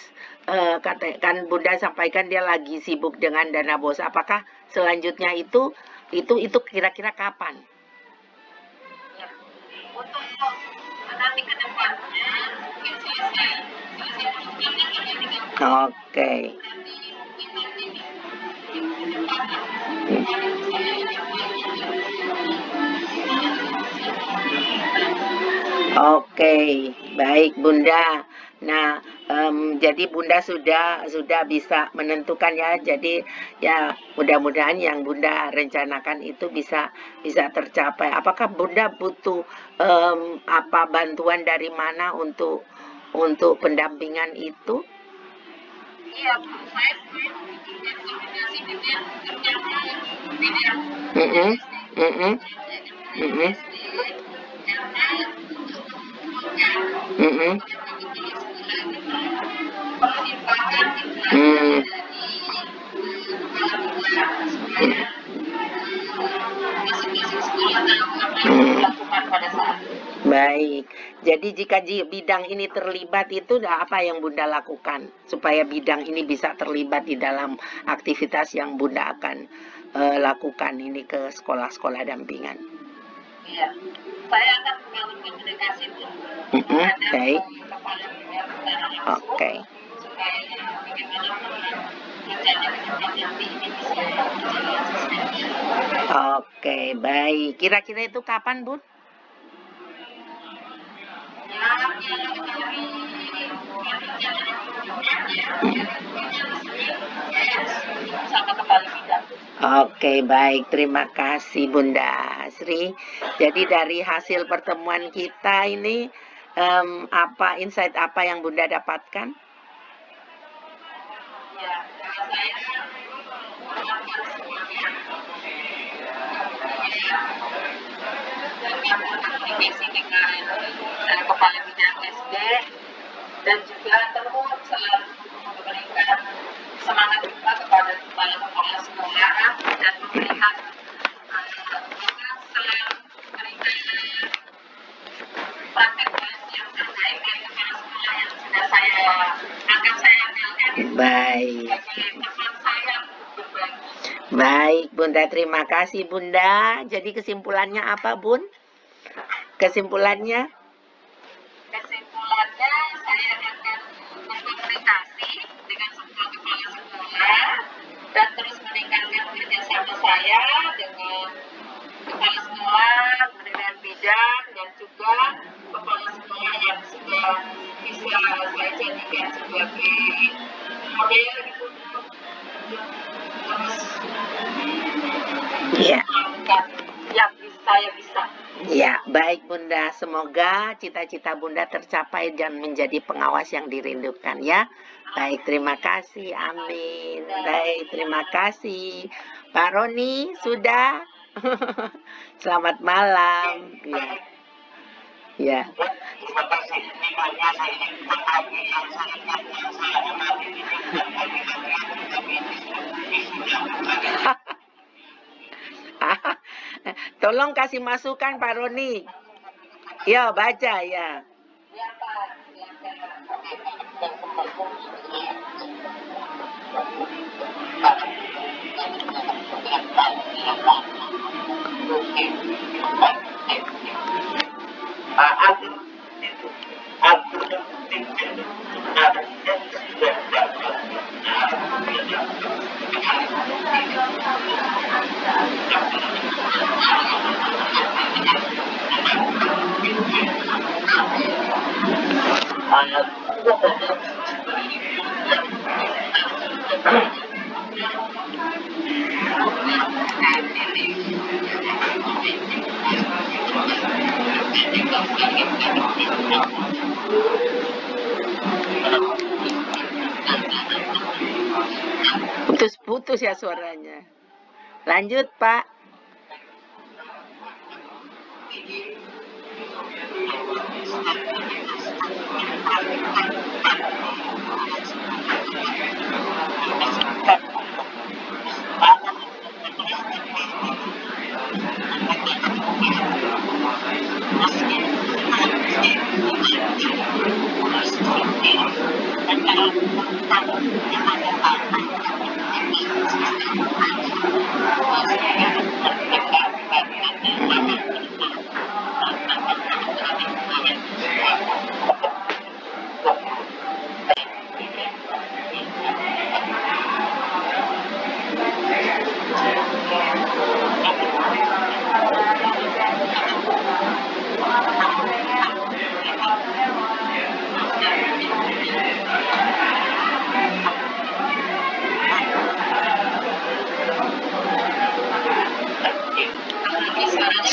katakan Bunda sampaikan dia lagi sibuk dengan dana bos? Apakah selanjutnya itu kira-kira kapan? Ya, untuk nanti ke depannya mungkin selesai programnya hanya 3 Oke. nanti mungkin nanti di kesempatan saya yang Oke, baik Bunda. Nah, jadi Bunda sudah bisa menentukan ya. Jadi ya mudah-mudahan yang Bunda rencanakan itu bisa tercapai. Apakah Bunda butuh apa bantuan dari mana untuk pendampingan itu? Iya, saya sebenarnya membutuhkan koordinasi dengan terutama bidang Mm-mm, mm-mm, SD mm-mm, karena untuk mengumpulkan mm-mm, kepala sekolah itu pertimbangan interaksi mm. dari kepala sekolah supaya masing-masing sekolah tahu apa yang dilakukan pada saat itu. Baik, jadi jika bidang ini terlibat itu apa yang Bunda lakukan supaya bidang ini bisa terlibat di dalam aktivitas yang Bunda akan lakukan ini ke sekolah-sekolah dampingan? Iya, saya akan membangun komunikasi terhadap Baik, kepala bidang secara langsung oke. supaya bagaimana rencana ke depan nanti ini bisa berjalan sesuai. Oke, baik. Kira-kira itu kapan, Bun? Ya, dari perencanaan pembangunannya, dari resmi sama kepala bidang. Oke, baik. Terima kasih Bunda Sri. Jadi dari hasil pertemuan kita ini, insight apa yang Bunda dapatkan? Ya, saya menguatkan semuanya dengan komunikasi dengan kepala bidang SD dan juga terus selalu memberikan semangat juga kepada kepala sekolah dan memberikan selalu memberikan praktek yang terbaik dari kepala sekolah yang sudah saya ambilkan Baik. sebagai teman saya untuk berbagi. Baik, Bunda. Terima kasih, Bunda. Jadi kesimpulannya apa, Bun? Kesimpulannya? Kesimpulannya saya akan berkomunikasi dengan semua kepala sekolah dan terus meningkatkan kerjasama saya dengan kepala sekolah, dengan bidang dan juga kepala sekolah yang sudah bisa saya jadikan sebagai model gitu terus Iya. melakukan yang saya bisa. Ya, baik Bunda. Semoga cita-cita Bunda tercapai dan menjadi pengawas yang dirindukan ya. Baik, terima kasih. Amin. Baik, terima kasih. Pak Roni, sudah? Selamat malam. Ya. Ya. Terima kasih. Dimana saya ingin berbagi yang saya amati Tolong kasih masukan Pak Roni. Ya, baca ya. Putus-putus ya suaranya. Lanjut, Pak.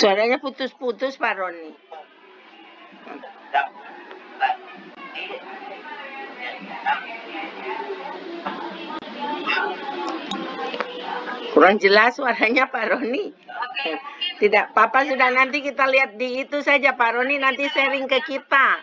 Suaranya putus-putus, Pak Roni. Kurang jelas suaranya, Pak Roni. Tidak, Papa sudah, nanti kita lihat di itu saja, Pak Roni nanti sharing ke kita.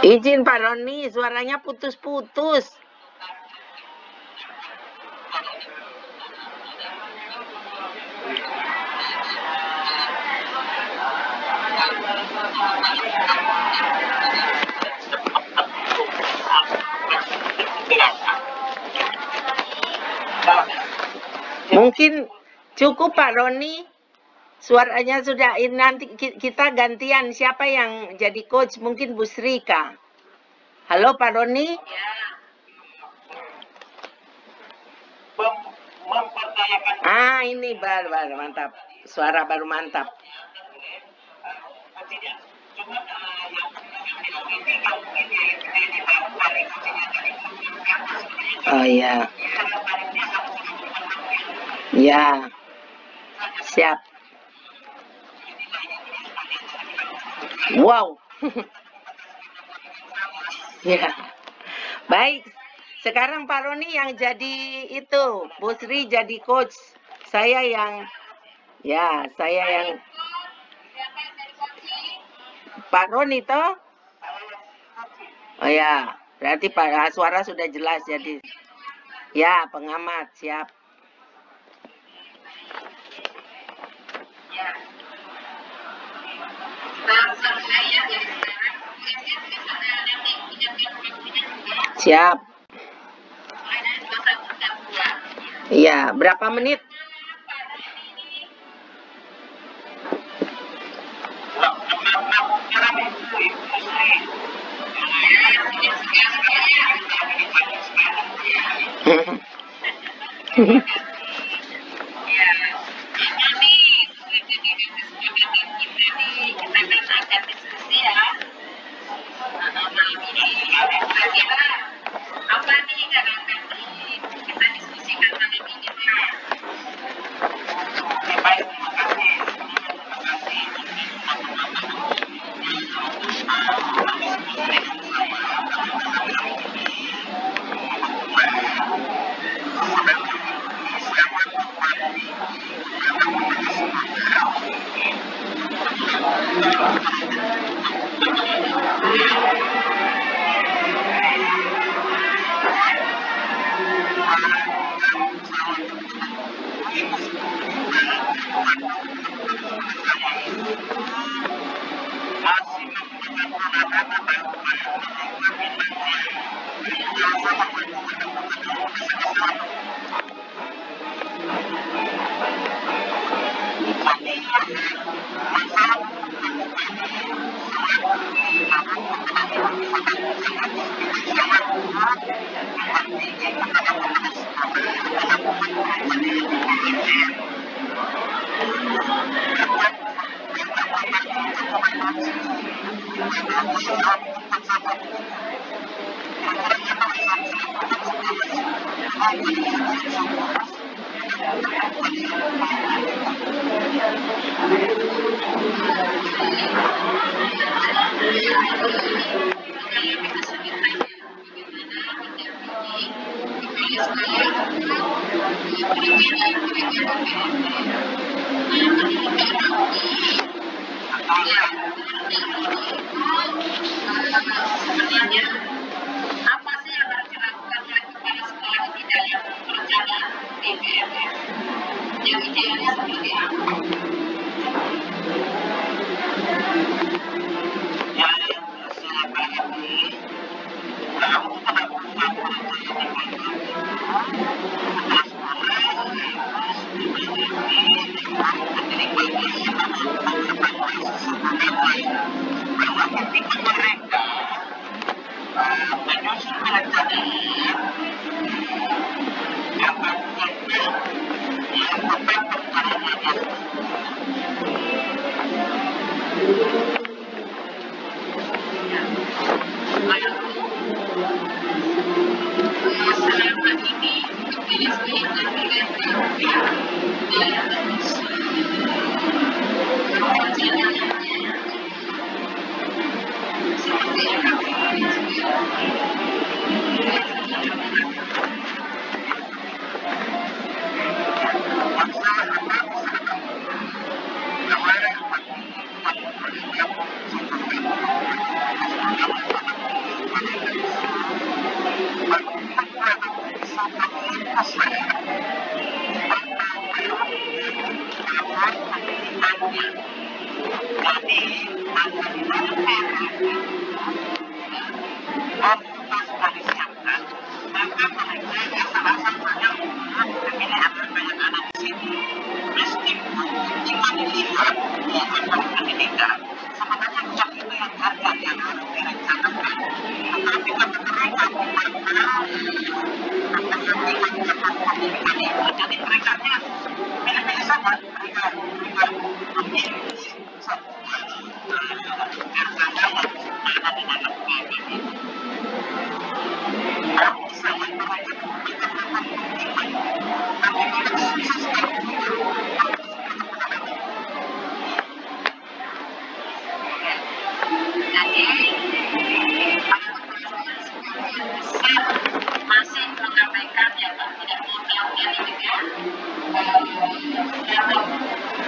Izin Pak Roni, suaranya putus-putus. Mungkin cukup Pak Roni. Suaranya sudah, nanti kita gantian siapa yang jadi coach, mungkin Bu Srika. Halo Pak Roni. Ah, ini baru mantap. Suara baru mantap. Oh ya. Ya. Siap. Wow. Ya. Baik. Sekarang Pak Roni yang jadi itu, Bu Sri jadi coach. Saya yang Pak Roni toh? Oh ya, berarti Pak suara sudah jelas jadi. Ya, pengamat, siap. Siap. Iya, berapa menit?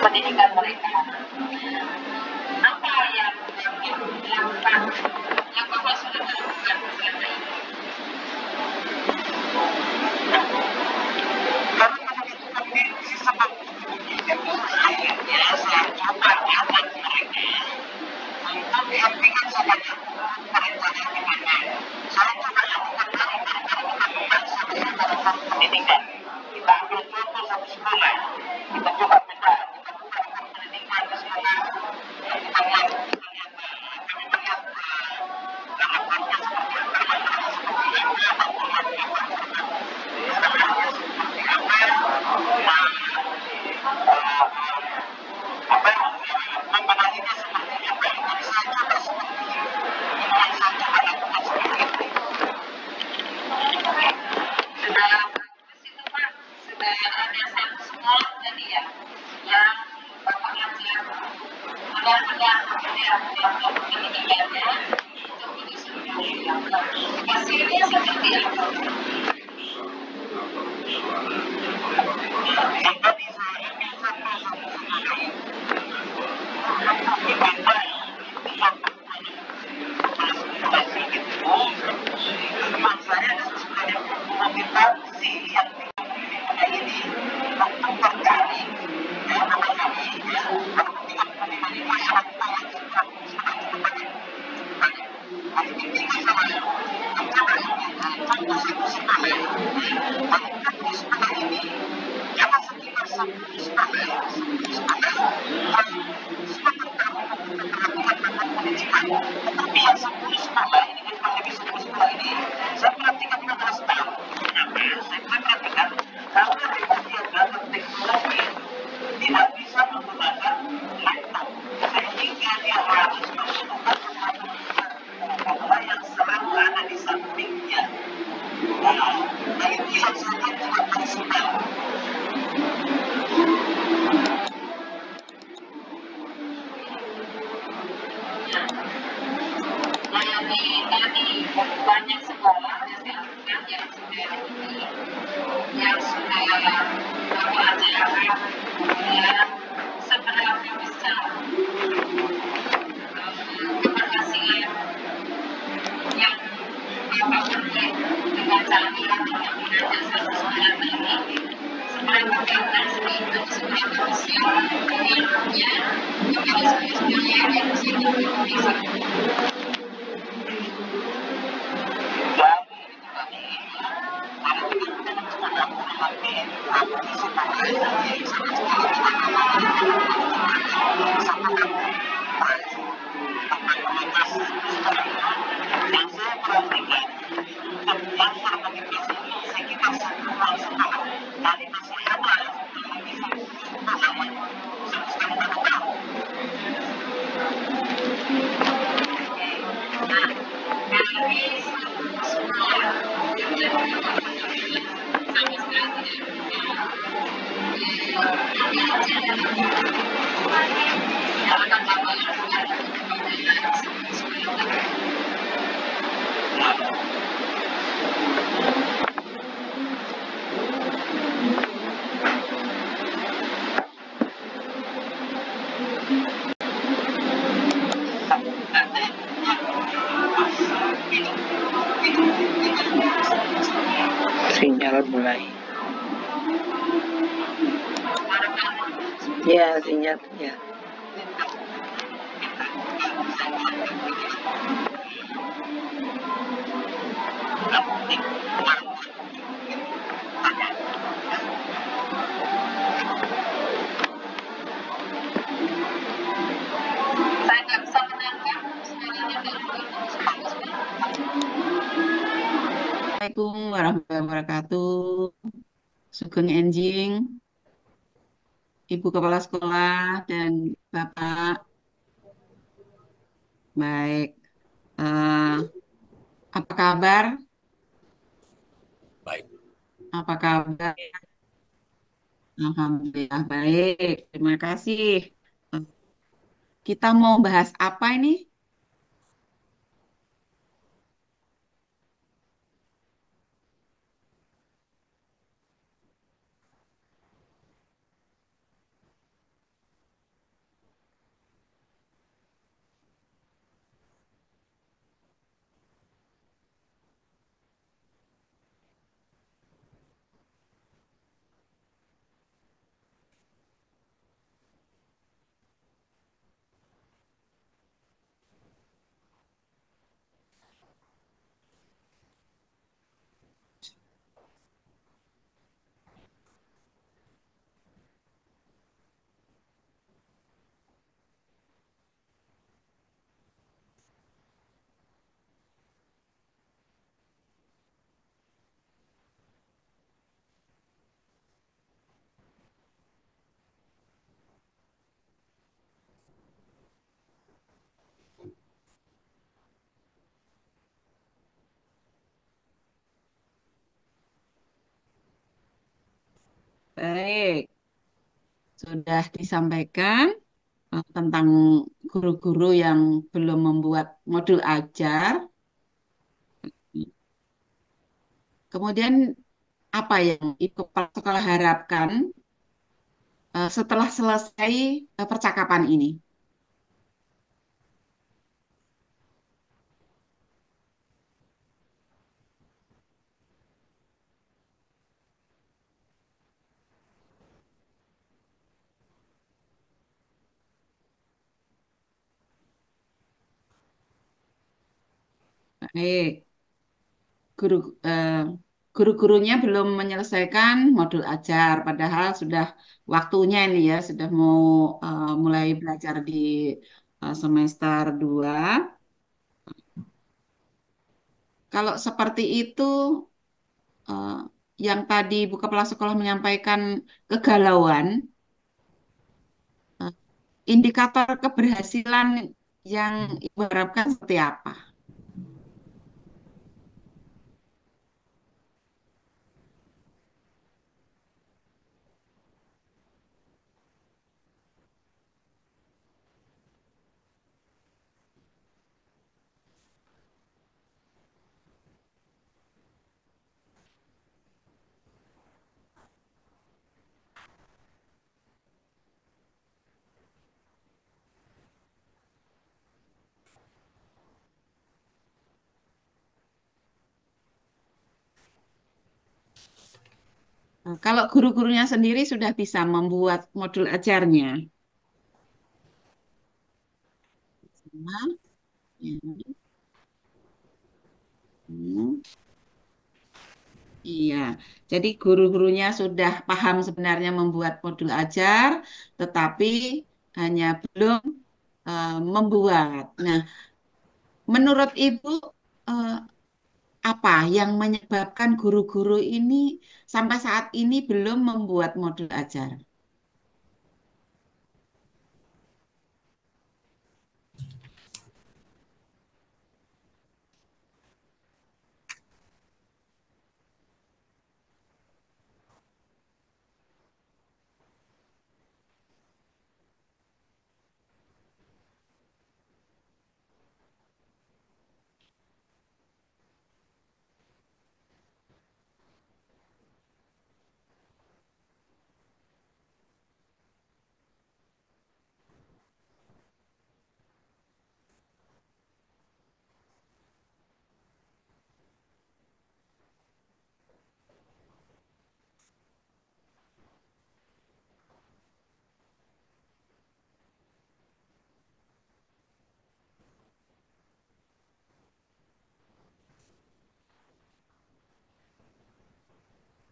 pendidikan mereka. Apa yang mungkin dilakukan, yang Bapak sudah lakukan selama ini? Akhirnya saya coba ajak mereka untuk dihentikan saja perencanaan gimana. Saya coba lakukan dalam pendidikan. Kita ambil contoh satu sekolah. Kita coba beda. Pendidikan di sekolah. Kita lihat kami melihat laporannya seperti membenahinya seperti apa. Jadi saya coba seperti itu. Saya coba lakukan seperti itu. Sudah di situ Pak, sudah ada satu sekolah tadi ya, yang Bapak ngajar. Mudah-mudahan pendidikannya itu bisa dilakukan. Hasilnya seperti apa? Tadi saya ambil satu sekolah. Saya Sinyal mulai. Ya, sinyal. Ya. Assalamualaikum warahmatullahi wabarakatuh. Sugeng Enjing, Ibu Kepala Sekolah dan Bapak. Baik, eh, apa kabar? Baik. Apa kabar? Alhamdulillah baik. Terima kasih. Eh, Kita mau bahas apa ini? Baik, sudah disampaikan tentang guru-guru yang belum membuat modul ajar. Kemudian apa yang Ibu Kepala Sekolah harapkan setelah selesai percakapan ini? Baik, guru eh, guru-gurunya belum menyelesaikan modul ajar, padahal sudah waktunya ini ya, sudah mau mulai belajar di semester 2. Kalau seperti itu, eh, yang tadi Bu Kepala Sekolah menyampaikan kegalauan, eh, indikator keberhasilan yang Ibu harapkan seperti apa? Nah, kalau guru-gurunya sendiri sudah bisa membuat modul ajarnya. Nah, ya. Hmm, iya, jadi guru-gurunya sudah paham sebenarnya membuat modul ajar, tetapi hanya belum membuat. Nah, menurut Ibu, eh, apa yang menyebabkan guru-guru ini sampai saat ini belum membuat modul ajar?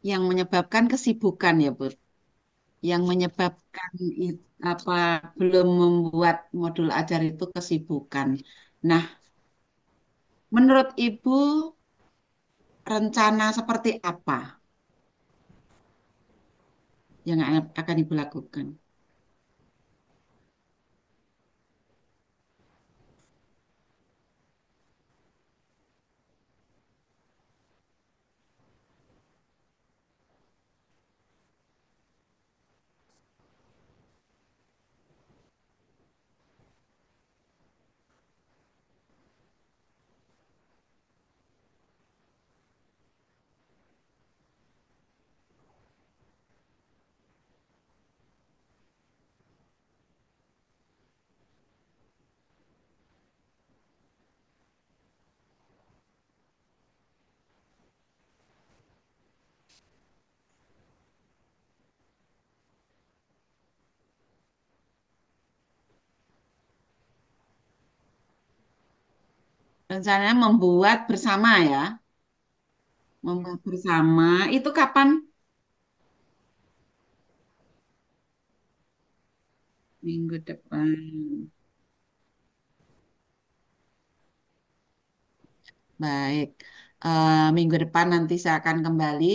Yang menyebabkan kesibukan ya, Bu. Yang menyebabkan apa belum membuat modul ajar itu kesibukan. Nah, menurut Ibu rencana seperti apa yang akan Ibu lakukan? Rencananya membuat bersama ya, membuat bersama. Itu kapan? Minggu depan. Baik. Minggu depan nanti saya akan kembali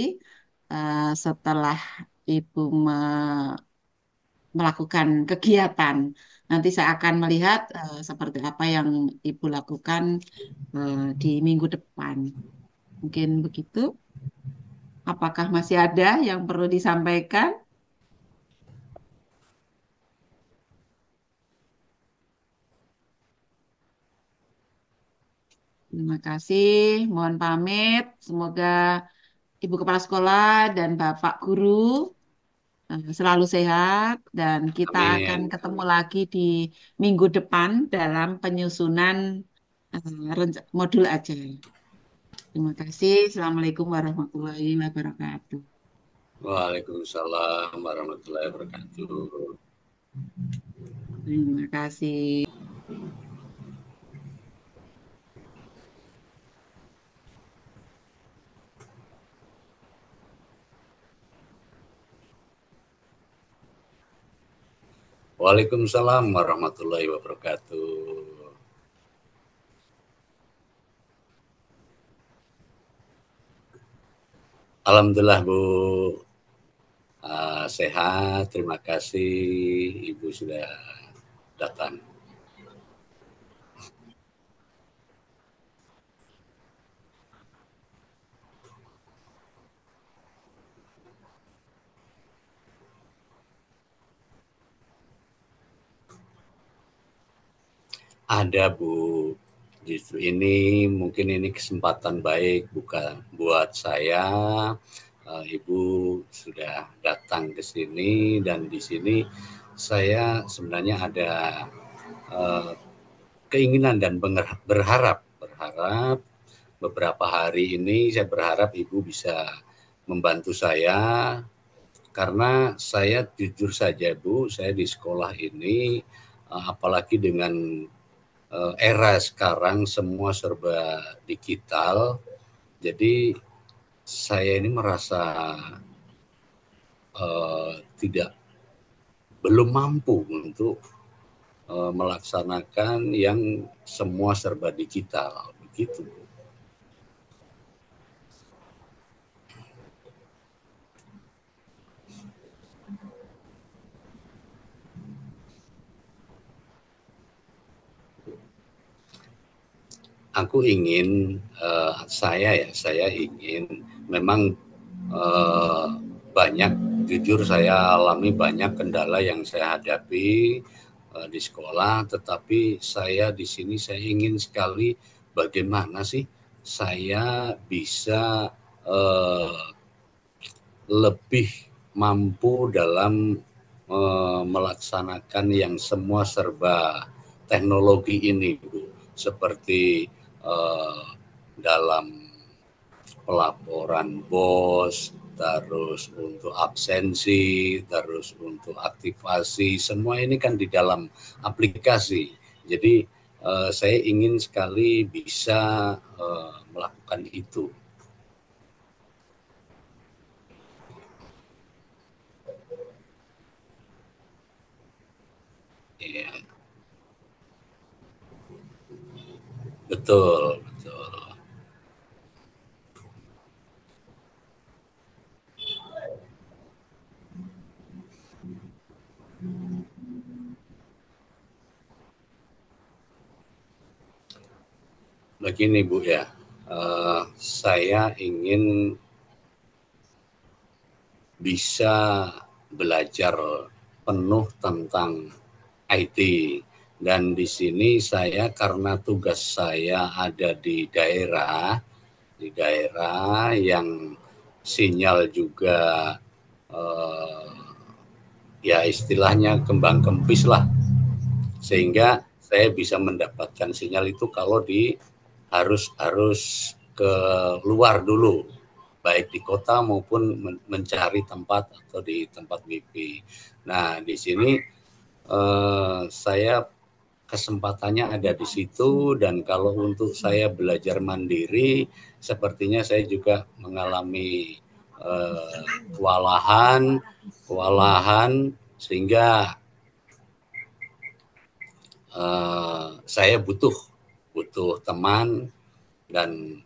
setelah Ibu melakukan kegiatan. Nanti saya akan melihat seperti apa yang Ibu lakukan di minggu depan. Mungkin begitu. Apakah masih ada yang perlu disampaikan? Terima kasih. Mohon pamit. Semoga Ibu Kepala Sekolah dan Bapak Guru selalu sehat dan kita akan Amin. ketemu lagi di minggu depan dalam penyusunan modul ajar. Terima kasih. Assalamualaikum warahmatullahi wabarakatuh. Waalaikumsalam warahmatullahi wabarakatuh. Terima kasih. Waalaikumsalam warahmatullahi wabarakatuh. Alhamdulillah Bu, sehat. Terima kasih Ibu sudah datang. Ada Bu, justru ini mungkin ini kesempatan baik buat saya. Ibu sudah datang ke sini dan di sini saya sebenarnya ada keinginan dan berharap beberapa hari ini saya berharap Ibu bisa membantu saya karena saya jujur saja Bu, saya di sekolah ini apalagi dengan era sekarang semua serba digital, jadi saya ini merasa belum mampu untuk melaksanakan yang semua serba digital, begitu. Aku ingin saya ingin memang banyak, jujur saya alami banyak kendala yang saya hadapi di sekolah, tetapi saya di sini saya ingin sekali bagaimana sih saya bisa lebih mampu dalam melaksanakan yang semua serba teknologi ini, Bu, seperti dalam pelaporan BOS, terus untuk absensi, terus untuk aktivasi, semua ini kan di dalam aplikasi. Jadi saya ingin sekali bisa melakukan itu. Ya, betul. Begini Bu ya, saya ingin bisa belajar penuh tentang IT dan di sini saya karena tugas saya ada di daerah yang sinyal juga ya istilahnya kembang kempis lah, sehingga saya bisa mendapatkan sinyal itu kalau harus ke luar dulu, baik di kota maupun mencari tempat atau di tempat WiFi. Nah, di sini saya kesempatannya ada di situ, dan kalau untuk saya belajar mandiri, sepertinya saya juga mengalami kewalahan sehingga saya butuh teman, dan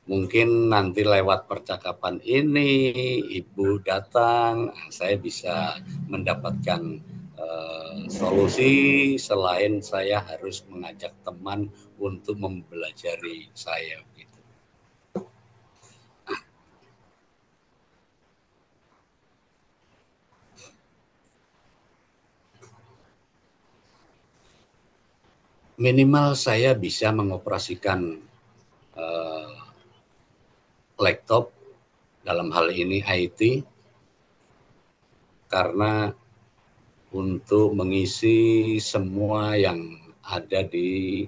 mungkin nanti lewat percakapan ini Ibu datang, saya bisa mendapatkan solusi selain saya harus mengajak teman untuk mempelajari saya. Gitu. Minimal saya bisa mengoperasikan laptop, dalam hal ini IT, karena untuk mengisi semua yang ada di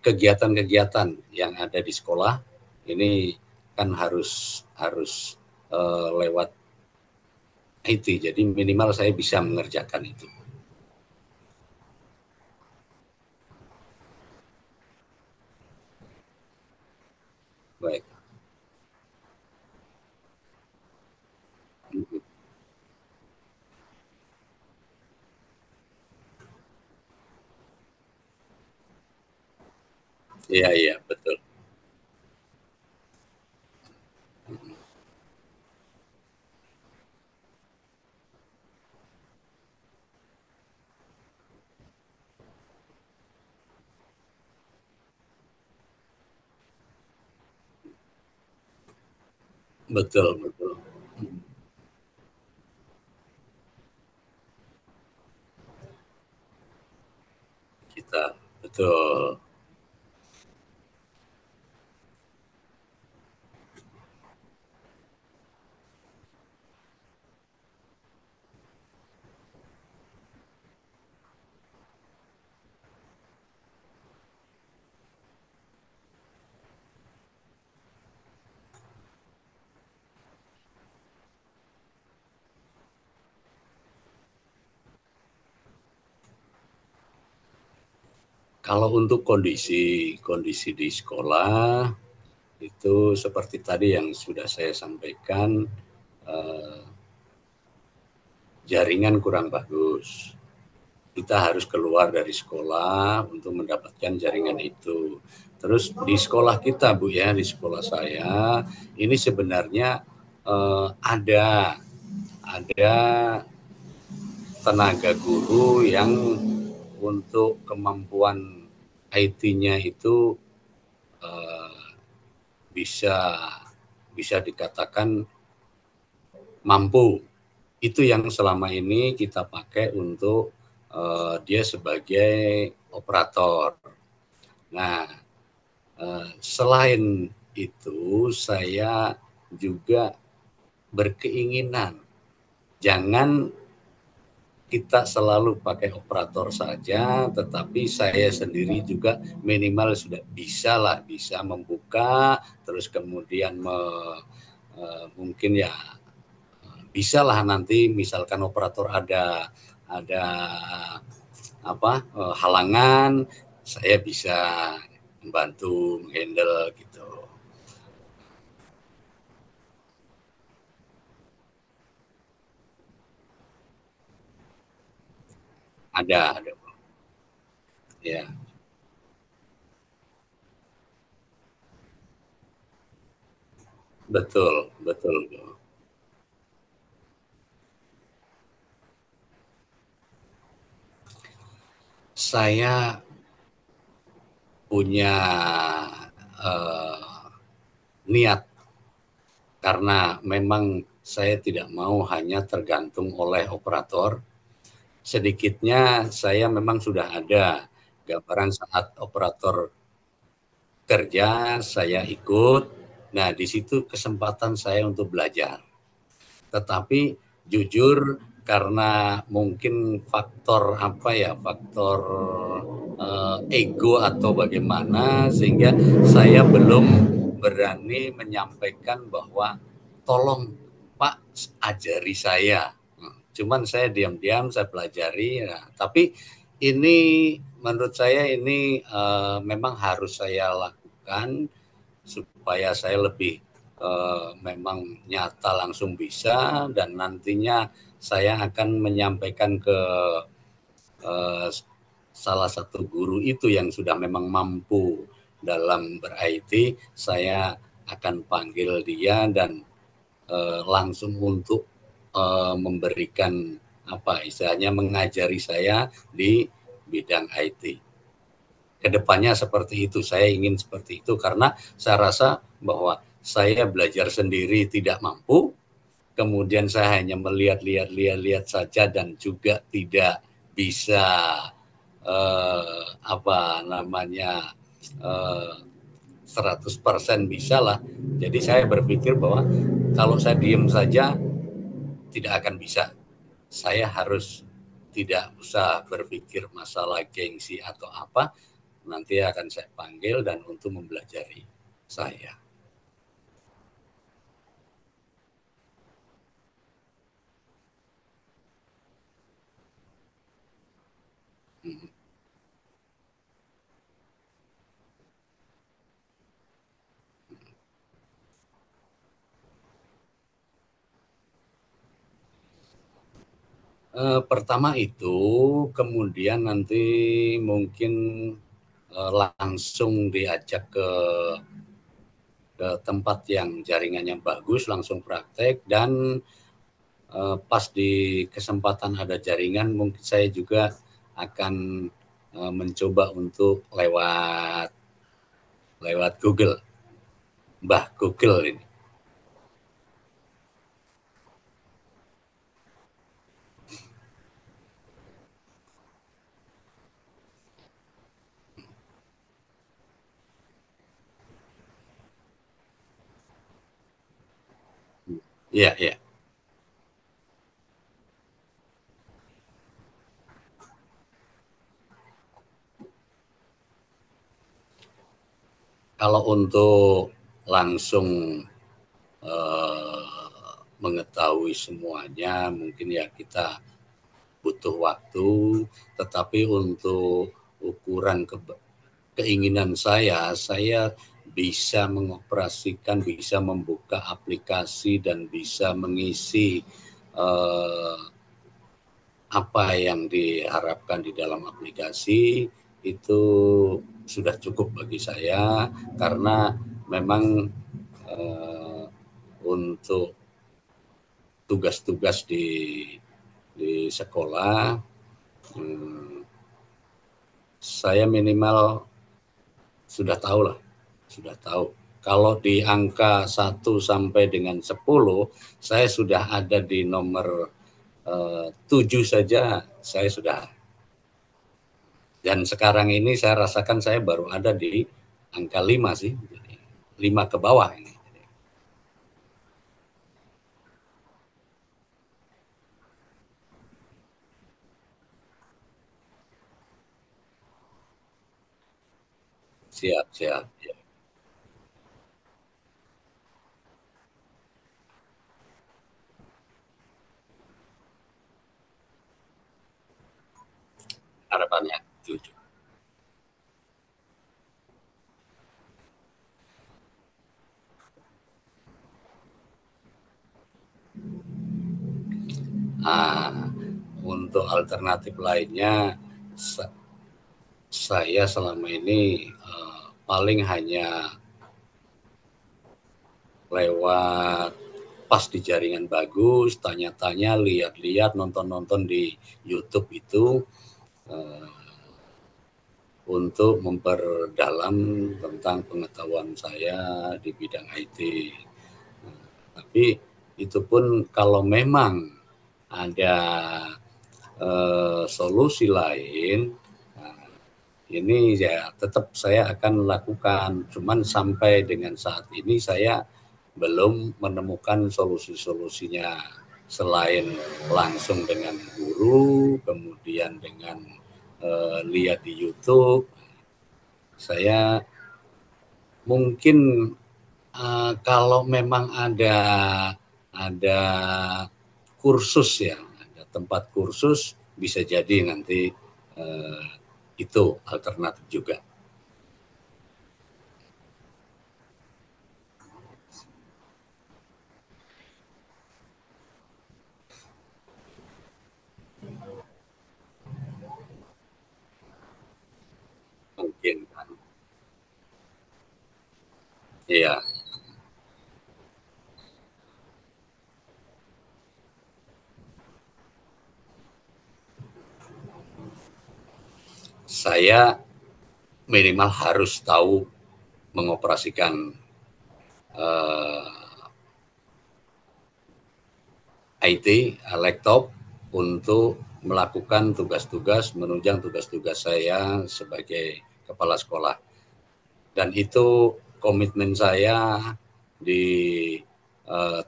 kegiatan-kegiatan yang ada di sekolah ini kan harus lewat IT, jadi minimal saya bisa mengerjakan itu. Baik. Iya, iya, betul. Betul, betul. Kita, betul. Kalau untuk kondisi di sekolah, itu seperti tadi yang sudah saya sampaikan, jaringan kurang bagus. Kita harus keluar dari sekolah untuk mendapatkan jaringan itu. Terus di sekolah kita, Bu ya, di sekolah saya, ini sebenarnya ada tenaga guru yang untuk kemampuan IT-nya itu bisa dikatakan mampu. Itu yang selama ini kita pakai untuk dia sebagai operator. Nah, selain itu saya juga berkeinginan jangan kita selalu pakai operator saja, tetapi saya sendiri juga minimal sudah bisa membuka, terus kemudian mungkin ya bisalah nanti misalkan operator ada halangan, saya bisa membantu menghandle gitu. Ada. Ya. Betul. Saya punya niat karena memang saya tidak mau hanya tergantung oleh operator. Sedikitnya saya memang sudah ada gambaran saat operator kerja, saya ikut. Nah, di situ kesempatan saya untuk belajar. Tetapi jujur karena mungkin faktor ego atau bagaimana, sehingga saya belum berani menyampaikan bahwa tolong Pak ajari saya. Cuman saya diam-diam saya pelajari. Nah, tapi ini menurut saya ini memang harus saya lakukan supaya saya lebih memang nyata langsung bisa, dan nantinya saya akan menyampaikan ke salah satu guru itu yang sudah memang mampu dalam ber-IT, saya akan panggil dia dan langsung untuk memberikan istilahnya mengajari saya di bidang IT. Kedepannya seperti itu, saya ingin seperti itu karena saya rasa bahwa saya belajar sendiri tidak mampu, kemudian saya hanya melihat saja dan juga tidak bisa 100% bisa lah. Jadi saya berpikir bahwa kalau saya diam saja tidak akan bisa. Saya harus tidak usah berpikir masalah gengsi atau apa, nanti akan saya panggil dan untuk mempelajari saya. Pertama itu, kemudian nanti mungkin langsung diajak ke tempat yang jaringannya bagus, langsung praktek, dan pas di kesempatan ada jaringan mungkin saya juga akan mencoba untuk lewat Google, Mbah Google ini. Iya, iya. Kalau untuk langsung mengetahui semuanya mungkin ya kita butuh waktu, tetapi untuk ukuran keinginan saya bisa mengoperasikan, bisa membuka aplikasi dan bisa mengisi apa yang diharapkan di dalam aplikasi itu sudah cukup bagi saya, karena memang untuk tugas-tugas di sekolah saya minimal sudah tahu. Kalau di angka 1 sampai dengan 10 saya sudah ada di nomor 7 saja saya sudah. Dan sekarang ini saya rasakan saya baru ada di angka 5 sih. Jadi 5 ke bawah ini. Siap. Ya. Harapannya 7. Untuk alternatif lainnya saya selama ini paling hanya lewat pas di jaringan bagus, tanya-tanya, lihat-lihat, nonton-nonton di YouTube itu untuk memperdalam tentang pengetahuan saya di bidang IT. Tapi itu pun kalau memang ada solusi lain, ini ya tetap saya akan lakukan. Cuman sampai dengan saat ini saya belum menemukan solusi-solusinya selain langsung dengan guru, kemudian dengan lihat di YouTube. Saya mungkin kalau memang ada kursus ya, ada tempat kursus, bisa jadi nanti itu alternatif juga. Mungkin kan. Iya. Saya minimal harus tahu mengoperasikan IT, laptop untuk melakukan tugas-tugas, menunjang tugas-tugas saya sebagai kepala sekolah. Dan itu komitmen saya di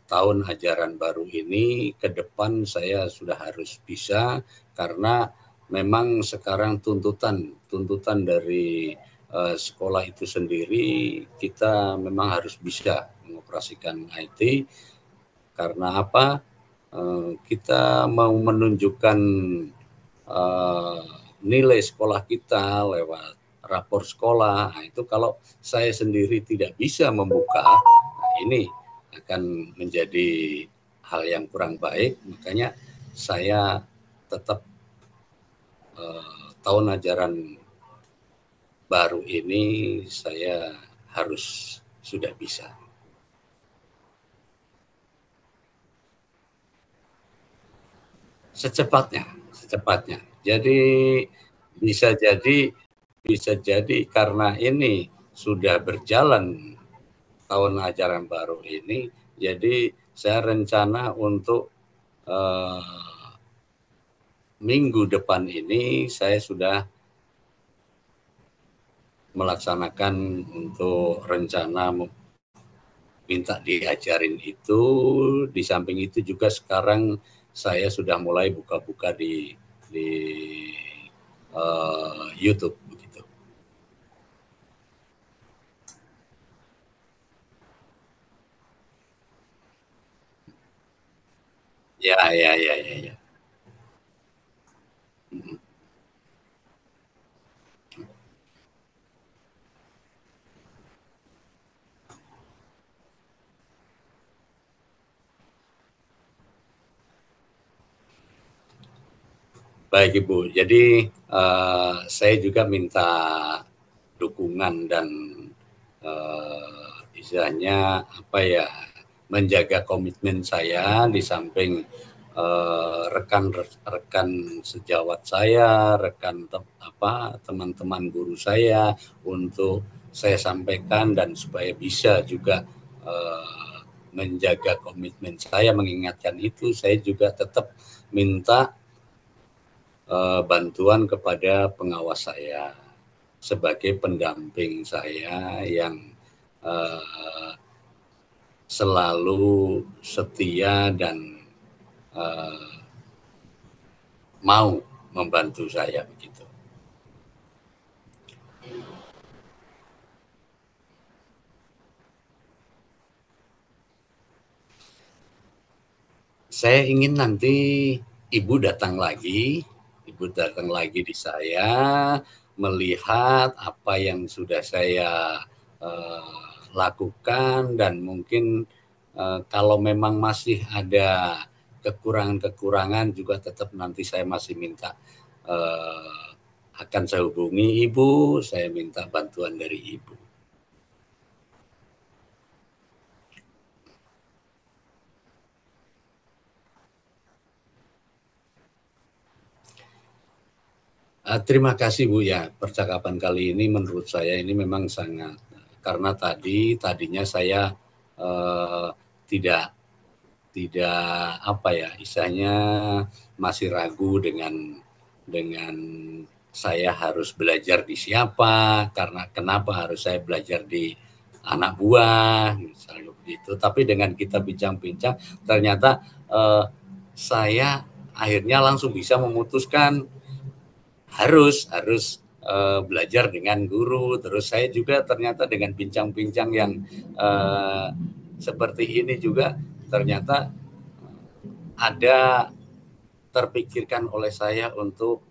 tahun ajaran baru ini, ke depan saya sudah harus bisa, karena memang sekarang tuntutan dari sekolah itu sendiri, kita memang harus bisa mengoperasikan IT. Karena apa? Kita mau menunjukkan nilai sekolah kita lewat rapor sekolah. Nah, itu kalau saya sendiri tidak bisa membuka, ini akan menjadi hal yang kurang baik. Makanya saya tetap tahun ajaran baru ini saya harus sudah bisa. Secepatnya. Jadi bisa jadi karena ini sudah berjalan tahun ajaran baru ini, jadi saya rencana untuk minggu depan ini saya sudah melaksanakan untuk rencana minta diajarin itu. Di samping itu juga sekarang saya sudah mulai buka-buka di YouTube begitu. Ya. Baik Ibu, jadi saya juga minta dukungan dan istilahnya apa ya, menjaga komitmen saya di samping rekan-rekan sejawat saya, teman-teman guru saya untuk saya sampaikan dan supaya bisa juga menjaga komitmen saya, mengingatkan itu, saya juga tetap minta bantuan kepada pengawas saya sebagai pendamping saya yang selalu setia dan mau membantu saya begitu. Saya ingin nanti Ibu datang lagi di saya, melihat apa yang sudah saya lakukan, dan mungkin kalau memang masih ada kekurangan-kekurangan juga tetap nanti saya masih minta akan saya hubungi Ibu, saya minta bantuan dari Ibu. Terima kasih Bu ya, percakapan kali ini menurut saya ini memang sangat, karena tadinya saya tidak apa ya, istilahnya masih ragu dengan saya harus belajar di siapa, karena kenapa harus saya belajar di anak buah misalnya begitu. Tapi dengan kita bincang-bincang ternyata saya akhirnya langsung bisa memutuskan harus belajar dengan guru. Terus saya juga ternyata dengan bincang-bincang yang seperti ini juga ternyata ada terpikirkan oleh saya untuk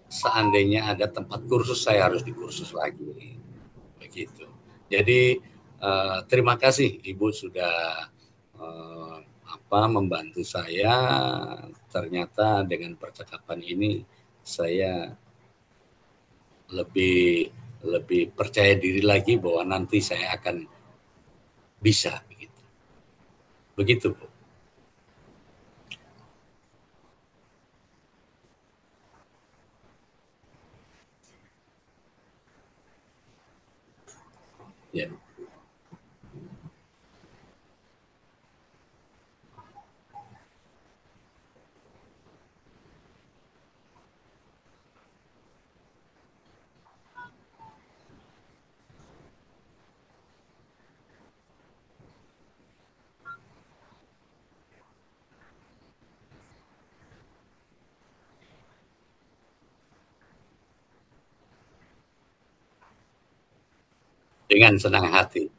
seandainya ada tempat kursus saya harus dikursus lagi begitu. Jadi terima kasih Ibu sudah membantu saya. Ternyata dengan percakapan ini saya lebih percaya diri lagi bahwa nanti saya akan bisa begitu Bu. Ya. Dengan senang hati.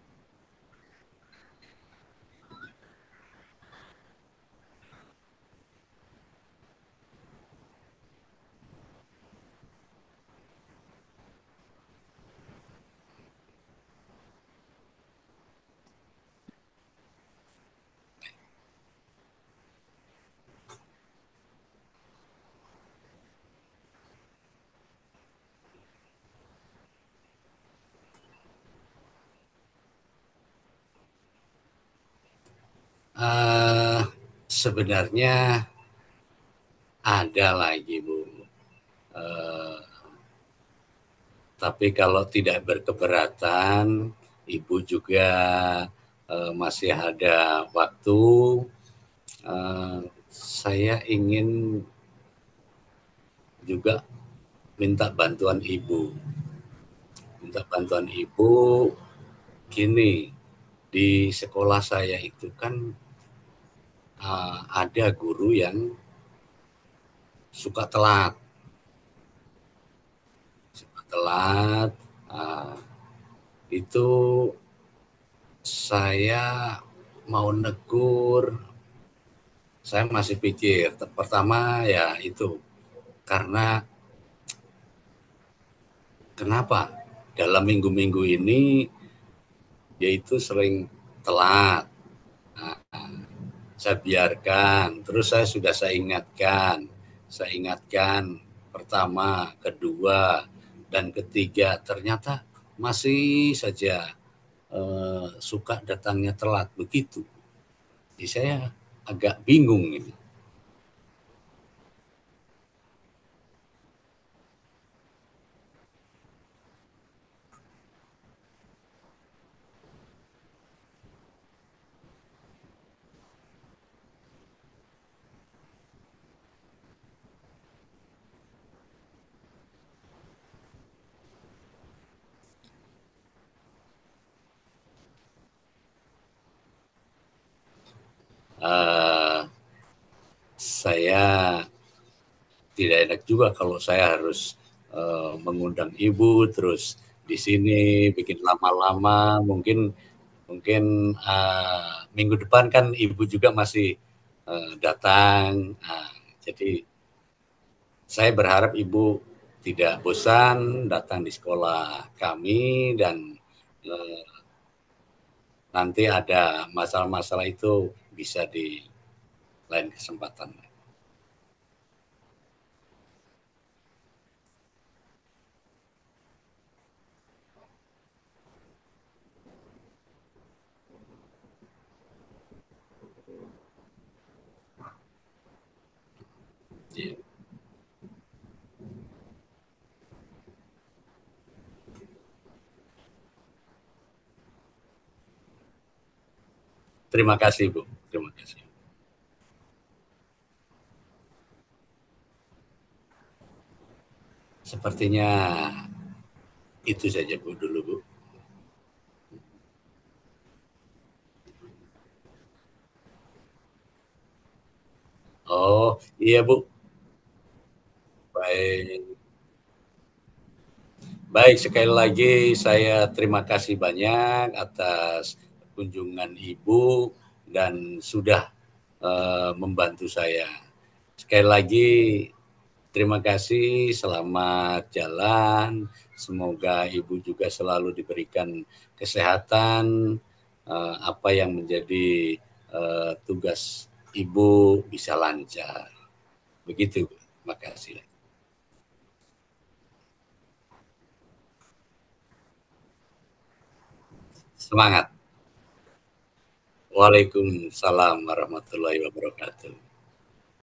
Sebenarnya ada lagi, Bu. Tapi kalau tidak berkeberatan, Ibu juga masih ada waktu. Saya ingin juga minta bantuan Ibu. Gini, di sekolah saya itu kan ada guru yang suka telat. Itu saya mau negur, saya masih pikir. Pertama ya itu, karena kenapa dalam minggu-minggu ini dia itu sering telat. Saya biarkan, terus saya ingatkan pertama, kedua, dan ketiga, ternyata masih saja suka datangnya telat begitu. Jadi saya agak bingung ini. Saya tidak enak juga kalau saya harus mengundang Ibu terus di sini bikin lama-lama. Mungkin minggu depan kan Ibu juga masih datang. Jadi saya berharap Ibu tidak bosan datang di sekolah kami, dan nanti ada masalah-masalah itu bisa di lain kesempatan. Yeah. Terima kasih, Bu. Terima kasih. Sepertinya itu saja, Bu, dulu, Bu. Oh, iya, Bu. Baik, sekali lagi saya terima kasih banyak atas kunjungan Ibu dan sudah membantu saya. Sekali lagi terima kasih, selamat jalan. Semoga Ibu juga selalu diberikan kesehatan, apa yang menjadi tugas Ibu bisa lancar. Begitu, terima kasih. Semangat. Waalaikumsalam warahmatullahi wabarakatuh.